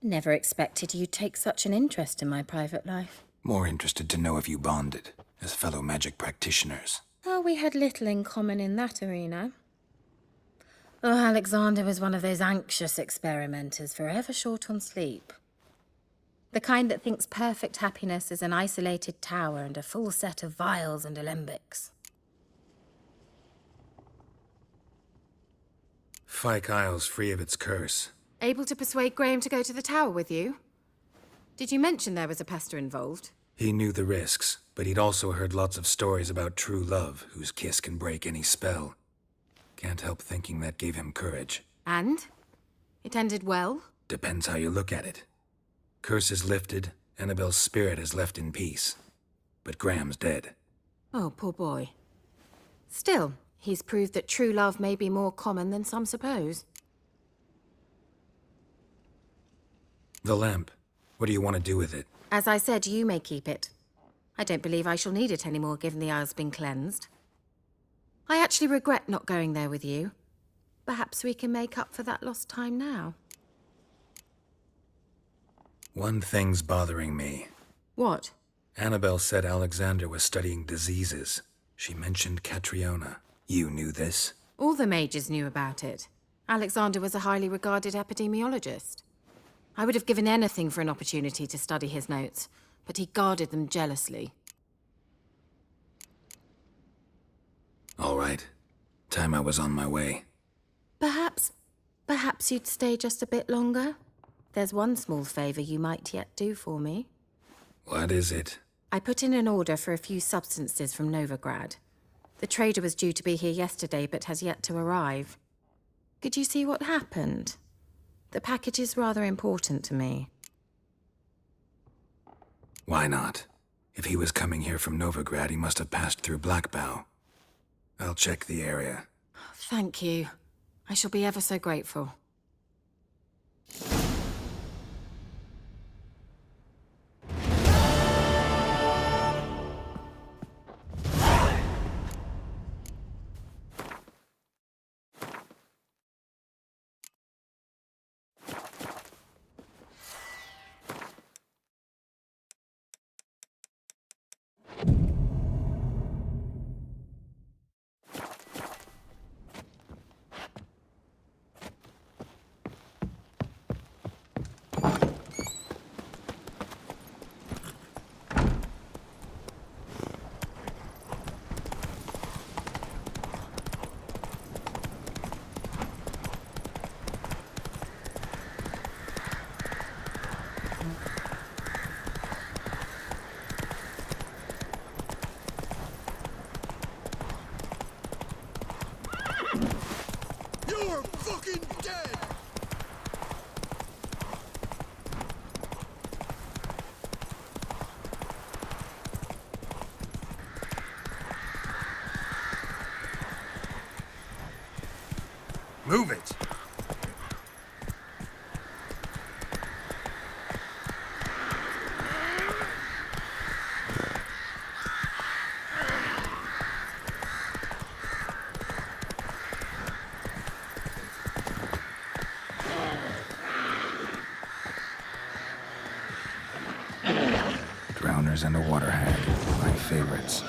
Never expected you'd take such an interest in my private life. More interested to know if you bonded, as fellow magic practitioners. Oh, we had little in common in that arena. Oh, Alexander was one of those anxious experimenters, forever short on sleep. The kind that thinks perfect happiness is an isolated tower and a full set of vials and alembics. Fyke Isle's free of its curse. Able to persuade Graham to go to the tower with you? Did you mention there was a pester involved? He knew the risks, but he'd also heard lots of stories about true love, whose kiss can break any spell. Can't help thinking that gave him courage. And? It ended well? Depends how you look at it. Curse is lifted, Annabelle's spirit is left in peace. But Graham's dead. Oh, poor boy. Still, he's proved that true love may be more common than some suppose. The lamp. What do you want to do with it? As I said, you may keep it. I don't believe I shall need it anymore, given the Isle's been cleansed. I actually regret not going there with you. Perhaps we can make up for that lost time now. One thing's bothering me. What? Annabelle said Alexander was studying diseases. She mentioned Catriona. You knew this? All the mages knew about it. Alexander was a highly regarded epidemiologist. I would have given anything for an opportunity to study his notes, but he guarded them jealously. All right. Time I was on my way. Perhaps you'd stay just a bit longer? There's one small favor you might yet do for me. What is it? I put in an order for a few substances from Novigrad. The trader was due to be here yesterday, but has yet to arrive. Could you see what happened? The package is rather important to me. Why not? If he was coming here from Novigrad, he must have passed through Blackbough. I'll check the area. Thank you. I shall be ever so grateful. You're fucking dead! Move it! Drowners and a water hag, my favorites.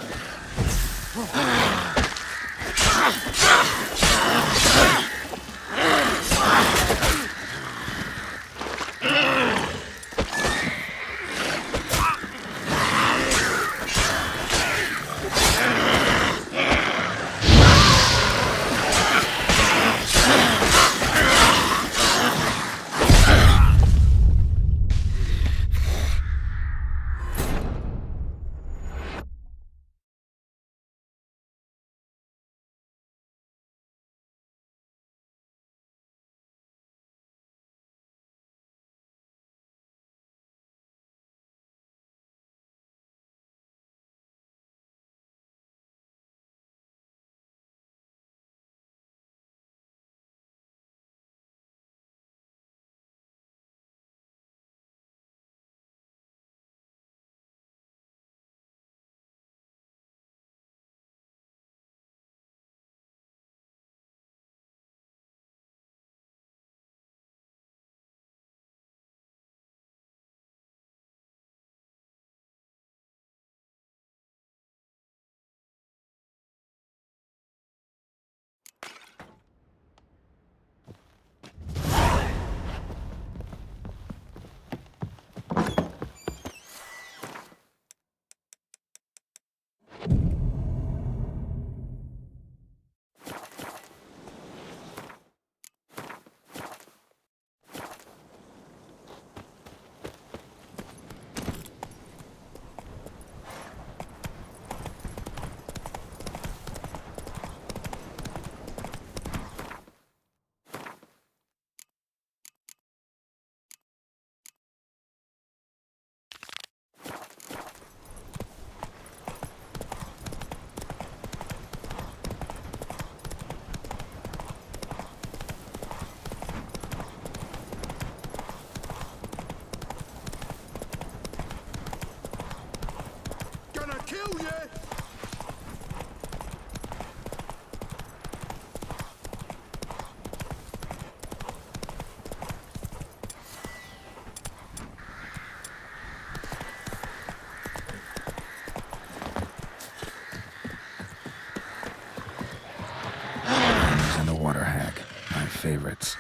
favorites.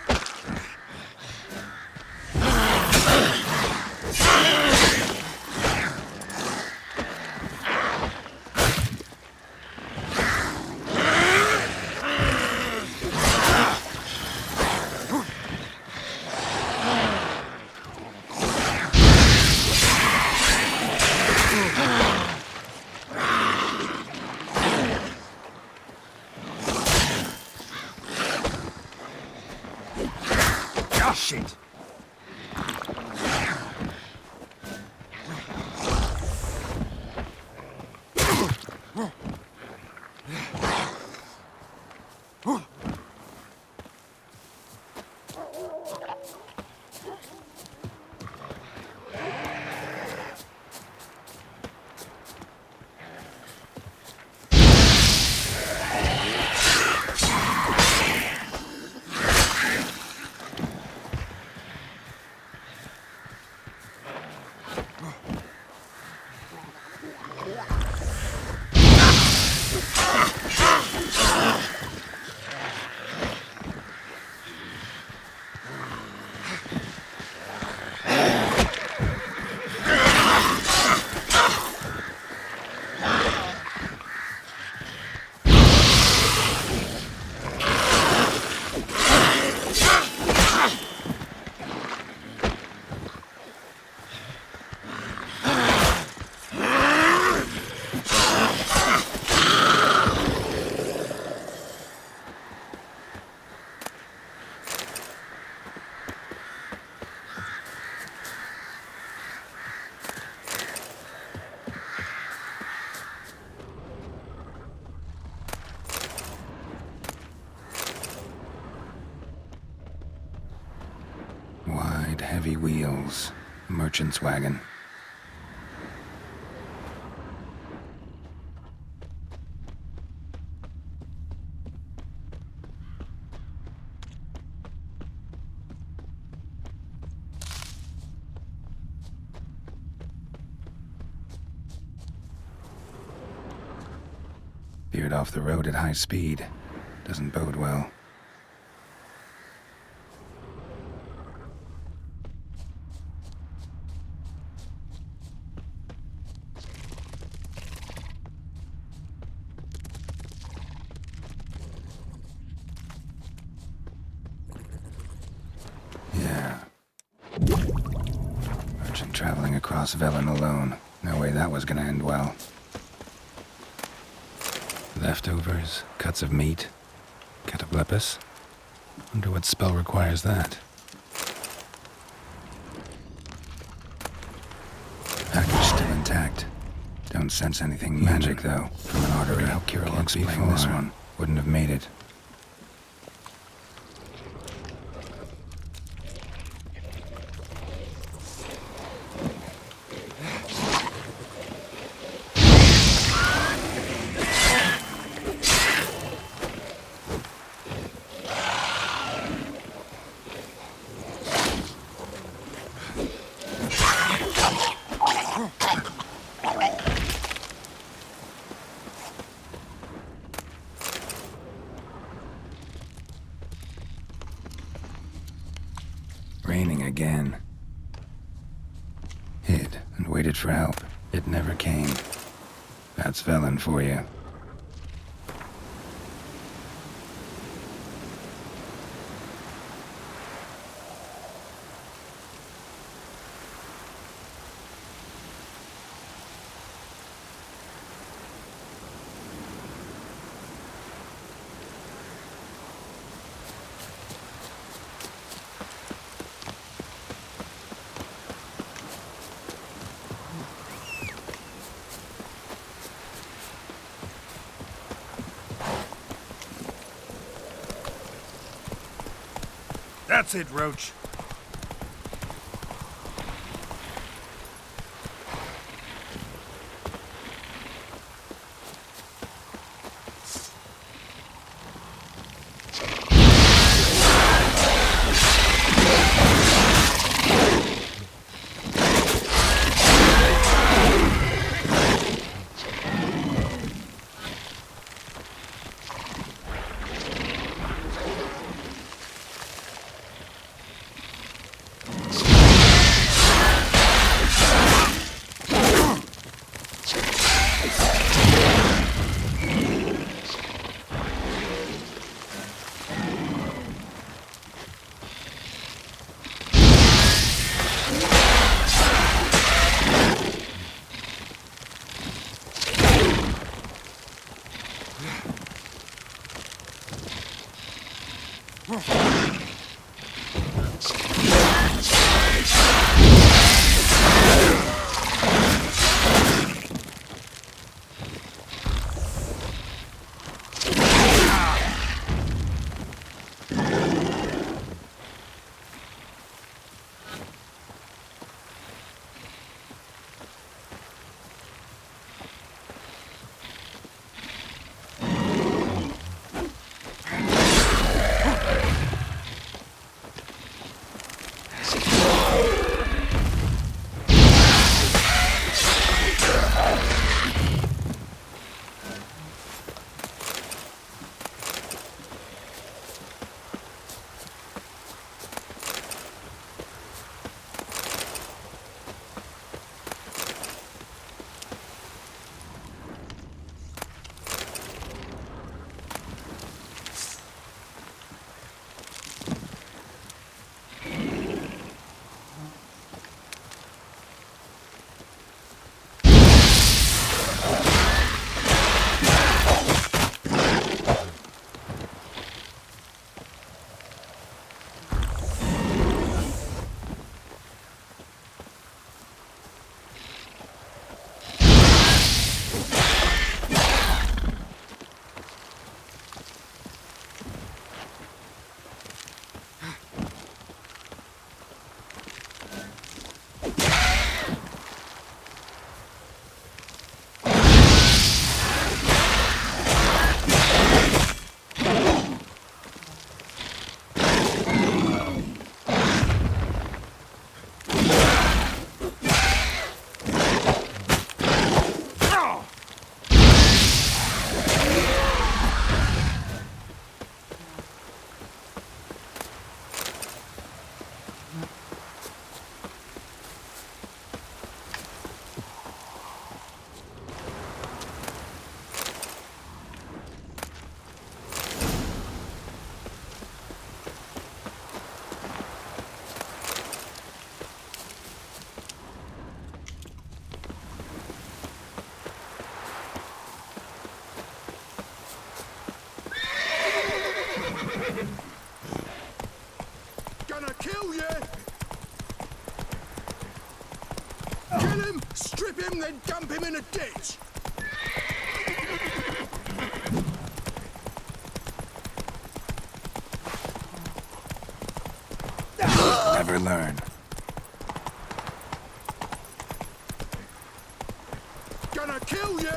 Shit! Wide, heavy wheels. A merchant's wagon. Veered off the road at high speed. Doesn't bode well. Yeah. Merchant traveling across Velen alone. No way that was gonna end well. Leftovers, cuts of meat, cataplepis. Wonder what spell requires that. Package still intact. Don't sense anything magic though. From an artery. How Kira will explain this one. Wouldn't have made it. Raining again. Hid and waited for help. It never came. That's Velen for you. That's it, Roach. Gonna kill you! Kill him, strip him, then dump him in a ditch! Never learn. Gonna kill you!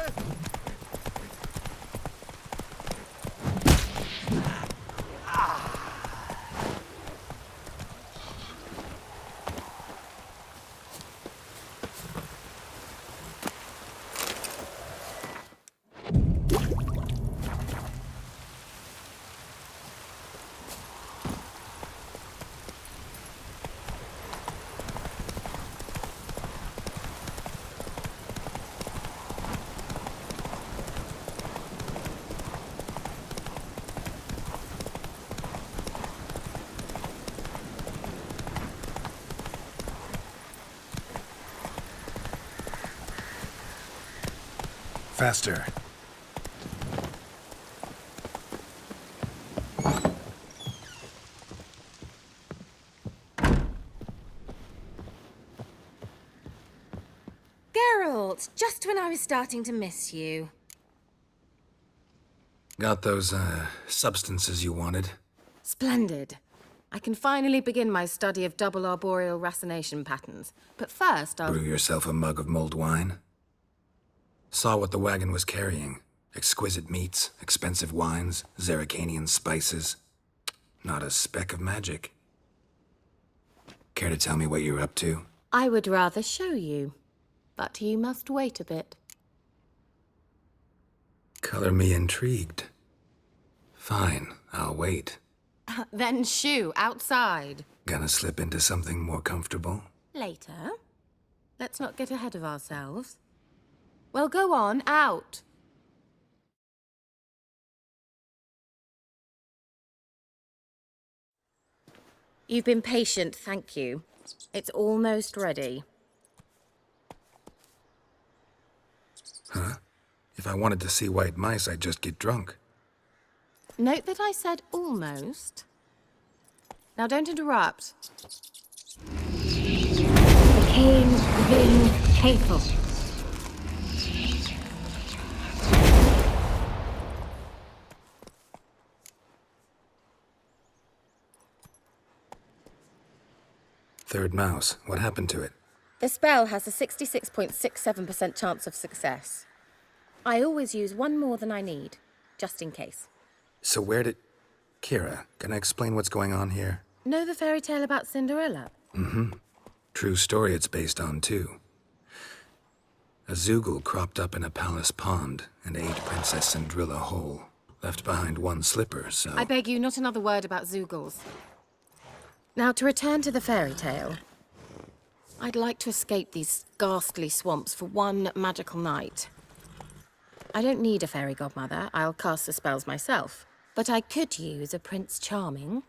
Faster. Geralt, just when I was starting to miss you. Got those, substances you wanted? Splendid. I can finally begin my study of double arboreal racination patterns. But first, I'll... Brew yourself a mug of mulled wine? Saw what the wagon was carrying. Exquisite meats, expensive wines, Zerrikanian spices. Not a speck of magic. Care to tell me what you're up to? I would rather show you. But you must wait a bit. Color me intrigued. Fine, I'll wait. Then shoo, outside. Gonna slip into something more comfortable? Later. Let's not get ahead of ourselves. Well, go on, out. You've been patient, thank you. It's almost ready. Huh? If I wanted to see white mice, I'd just get drunk. Note that I said almost. Now don't interrupt. The King Vin Faithful. Third mouse. What happened to it? The spell has a 66.67% chance of success. I always use one more than I need, just in case. So where did... Kira, can I explain what's going on here? Know the fairy tale about Cinderella? Mm-hmm. True story it's based on, too. A Zoogle cropped up in a palace pond and ate Princess Cinderella whole. Left behind one slipper, so... I beg you, not another word about Zoogles. Now, to return to the fairy tale, I'd like to escape these ghastly swamps for one magical night. I don't need a fairy godmother. I'll cast the spells myself. But I could use a Prince Charming.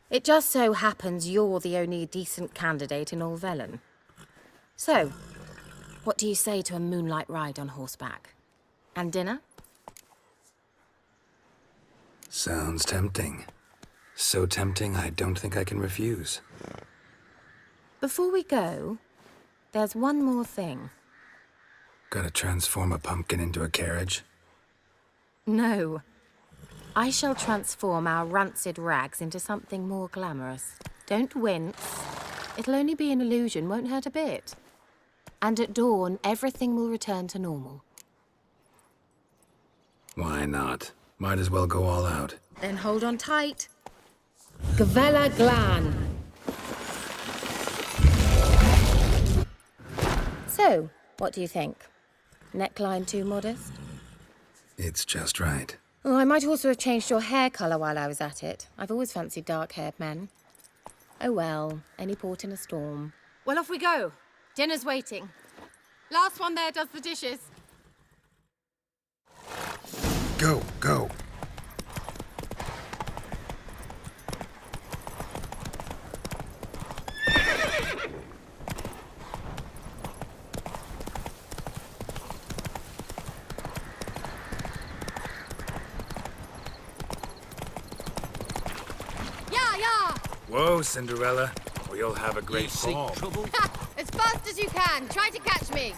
It just so happens you're the only decent candidate in all Velen. So, what do you say to a moonlight ride on horseback? And dinner? Sounds tempting. So tempting, I don't think I can refuse. Before we go, there's one more thing. Gotta transform a pumpkin into a carriage? No. I shall transform our rancid rags into something more glamorous. Don't wince. It'll only be an illusion, won't hurt a bit. And at dawn, everything will return to normal. Why not? Might as well go all out. Then hold on tight. Gavella Glan. So, what do you think? Neckline too modest? It's just right. Oh, I might also have changed your hair colour while I was at it. I've always fancied dark-haired men. Oh well, any port in a storm. Well, off we go. Dinner's waiting. Last one there does the dishes. Go, go. Whoa, Cinderella, or you'll have a great fall. As fast as you can. Try to catch me.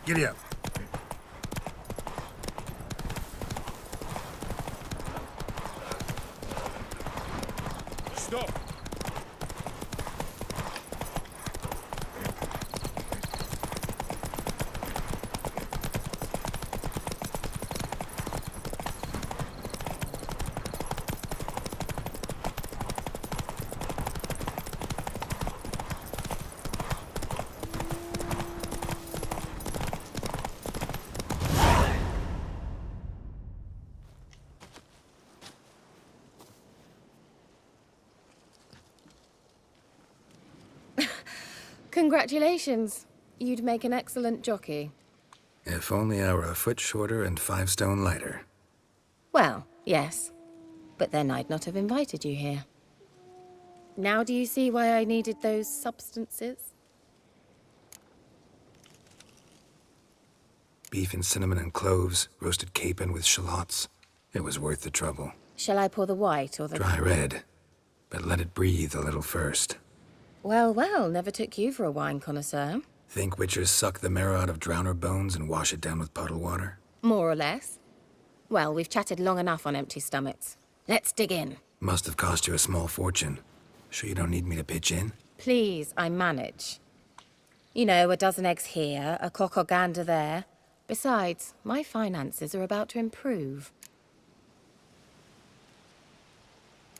Giddy up. Stop! Congratulations. You'd make an excellent jockey. If only I were a foot shorter and 5 stone lighter. Well, yes. But then I'd not have invited you here. Now do you see why I needed those substances? Beef and cinnamon and cloves, roasted capon with shallots. It was worth the trouble. Shall I pour the white or the... Dry red, but let it breathe a little first. Well, well, never took you for a wine connoisseur. Think witchers suck the marrow out of drowner bones and wash it down with puddle water? More or less. Well, we've chatted long enough on empty stomachs. Let's dig in. Must have cost you a small fortune. Sure you don't need me to pitch in? Please, I manage. You know, a dozen eggs here, a cock or gander there. Besides, my finances are about to improve.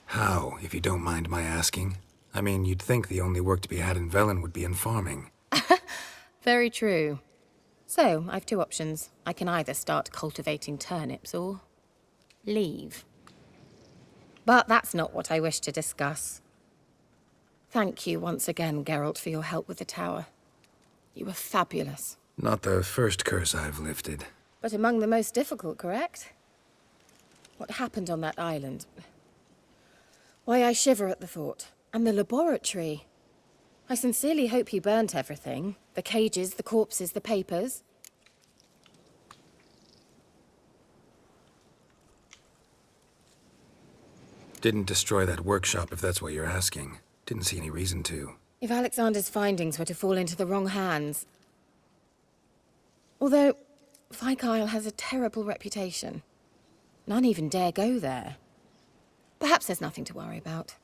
How, if you don't mind my asking? I mean, you'd think the only work to be had in Velen would be in farming. Very true. So, I've 2 options. I can either start cultivating turnips or leave. But that's not what I wish to discuss. Thank you once again, Geralt, for your help with the tower. You were fabulous. Not the first curse I've lifted. But among the most difficult, correct? What happened on that island? Why, I shiver at the thought. And the laboratory. I sincerely hope you burnt everything. The cages, the corpses, the papers. Didn't destroy that workshop, if that's what you're asking. Didn't see any reason to. If Alexander's findings were to fall into the wrong hands. Although, Fyke Isle has a terrible reputation. None even dare go there. Perhaps there's nothing to worry about.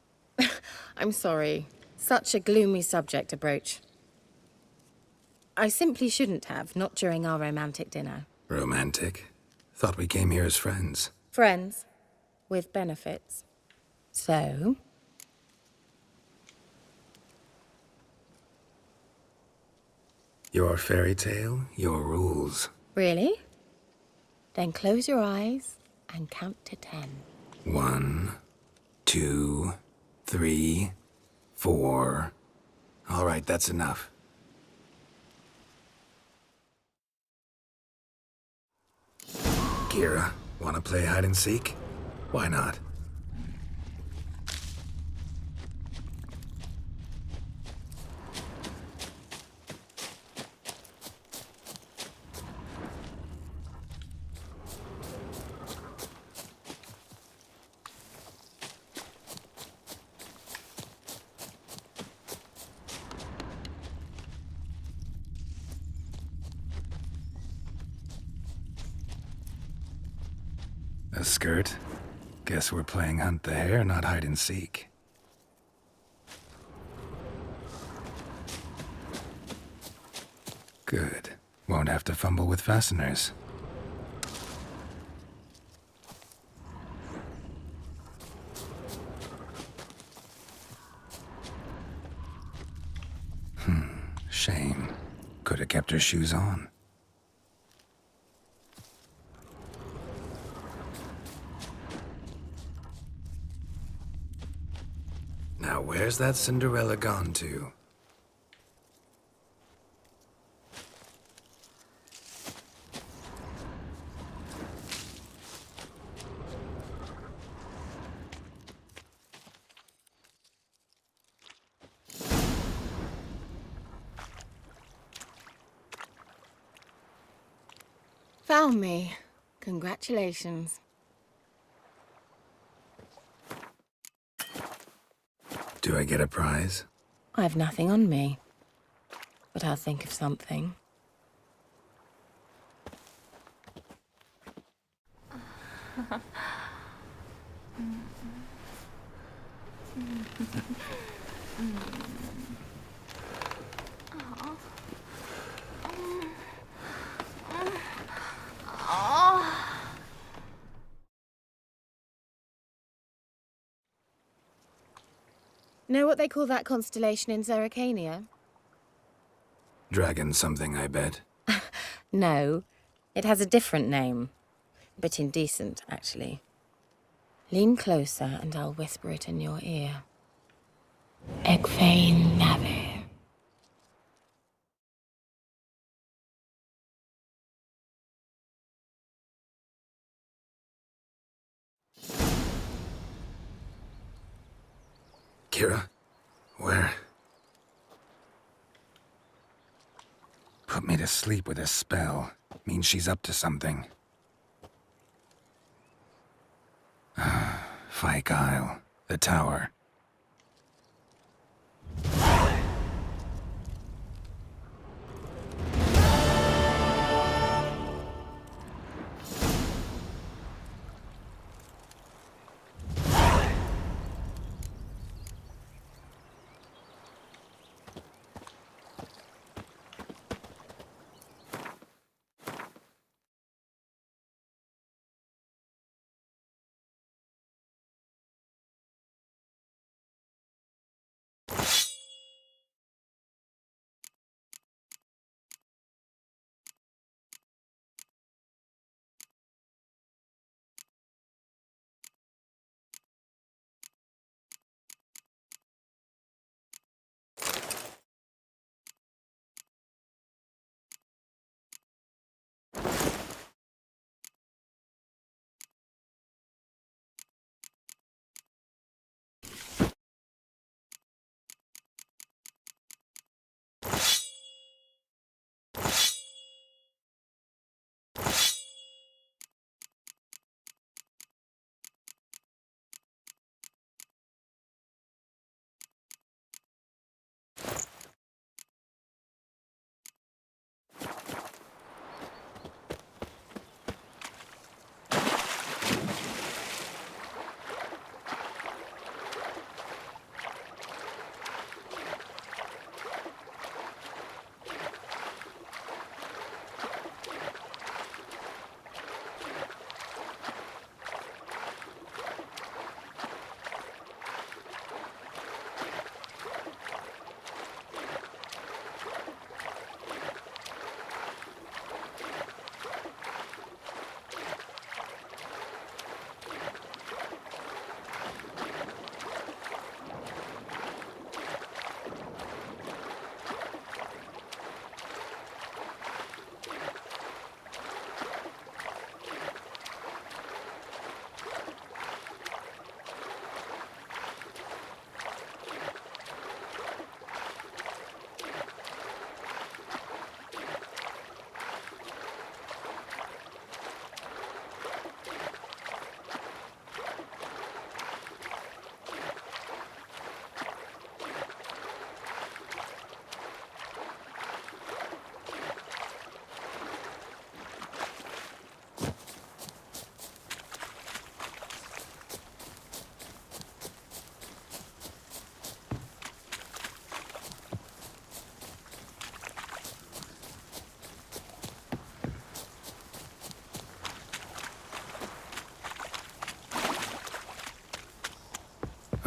I'm sorry. Such a gloomy subject to broach. I simply shouldn't have, not during our romantic dinner. Romantic? Thought we came here as friends. Friends. With benefits. So? Your fairy tale, your rules. Really? Then close your eyes and count to 10. 1, 2, 3, 4. All right, that's enough. Kira, wanna play hide and seek? Why not? A skirt? Guess we're playing hunt the hare, not hide and seek. Good. Won't have to fumble with fasteners. Shame. Could have kept her shoes on. Now, where's that Cinderella gone to? Found me. Congratulations. Do I get a prize? I've nothing on me. But I'll think of something. Know what they call that constellation in Zerrikania? Dragon something, I bet. No, it has a different name. A bit indecent, actually. Lean closer and I'll whisper it in your ear. Egfain Navir. Kira? Where? Put me to sleep with a spell. Means she's up to something. Fyke Isle. The tower.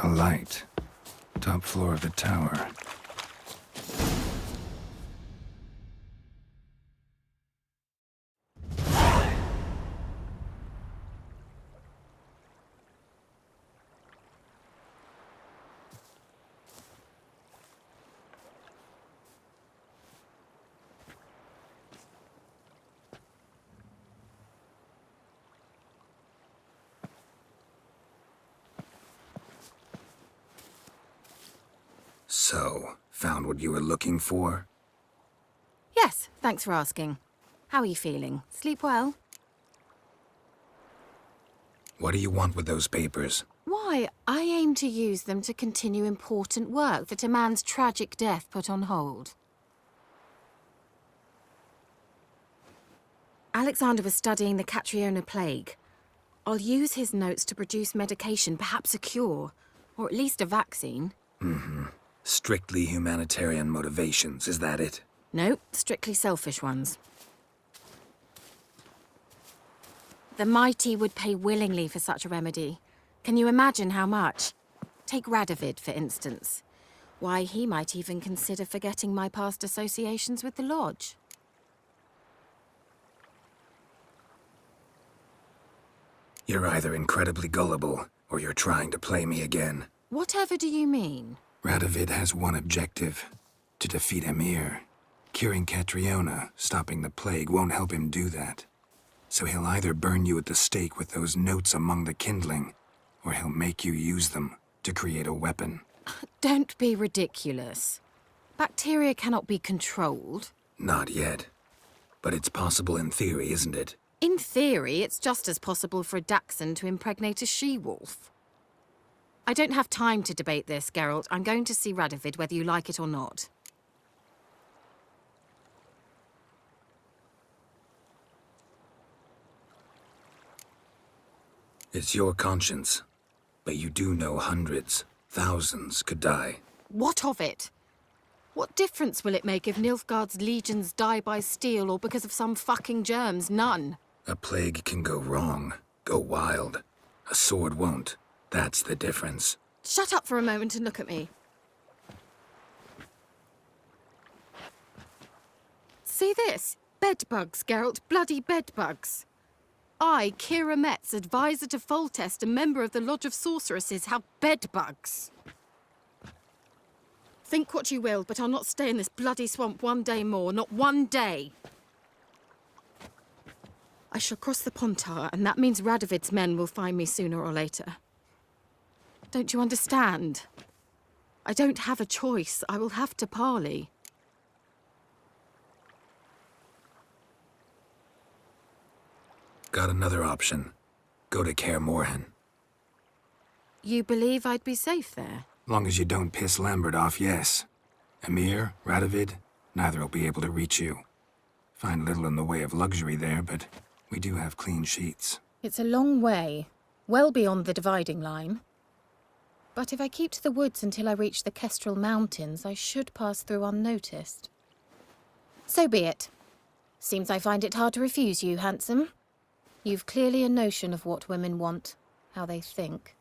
A light. Top floor of the tower. So, found what you were looking for? Yes, thanks for asking. How are you feeling? Sleep well? What do you want with those papers? Why, I aim to use them to continue important work that a man's tragic death put on hold. Alexander was studying the Catriona plague. I'll use his notes to produce medication, perhaps a cure, or at least a vaccine. Mm-hmm. Strictly humanitarian motivations, is that it? No, strictly selfish ones. The mighty would pay willingly for such a remedy. Can you imagine how much? Take Radovid, for instance. Why, he might even consider forgetting my past associations with the Lodge. You're either incredibly gullible, or you're trying to play me again. Whatever do you mean? Radovid has one objective. To defeat Emir. Curing Catriona, stopping the plague, won't help him do that. So he'll either burn you at the stake with those notes among the kindling, or he'll make you use them to create a weapon. Don't be ridiculous. Bacteria cannot be controlled. Not yet. But it's possible in theory, isn't it? In theory, it's just as possible for a Dachshund to impregnate a she-wolf. I don't have time to debate this, Geralt. I'm going to see Radovid whether you like it or not. It's your conscience. But you do know hundreds, thousands could die. What of it? What difference will it make if Nilfgaard's legions die by steel or because of some fucking germs? None. A plague can go wrong, go wild. A sword won't. That's the difference. Shut up for a moment and look at me. See this? Bedbugs, Geralt. Bloody bedbugs. I, Kira Metz, advisor to Foltest, a member of the Lodge of Sorceresses, have bedbugs. Think what you will, but I'll not stay in this bloody swamp one day more. Not one day. I shall cross the Pontar, and that means Radovid's men will find me sooner or later. Don't you understand? I don't have a choice. I will have to parley. Got another option. Go to Kaer Morhen. You believe I'd be safe there? Long as you don't piss Lambert off, yes. Emir, Radovid, neither will be able to reach you. Find little in the way of luxury there, but we do have clean sheets. It's a long way, well beyond the dividing line. But if I keep to the woods until I reach the Kestrel Mountains, I should pass through unnoticed. So be it. Seems I find it hard to refuse you, handsome. You've clearly a notion of what women want, how they think.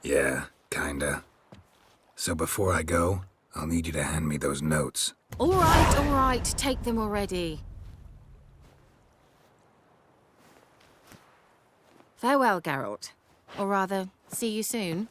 Yeah, kinda. So before I go, I'll need you to hand me those notes. All right, take them already. Farewell, Geralt. Or rather, see you soon.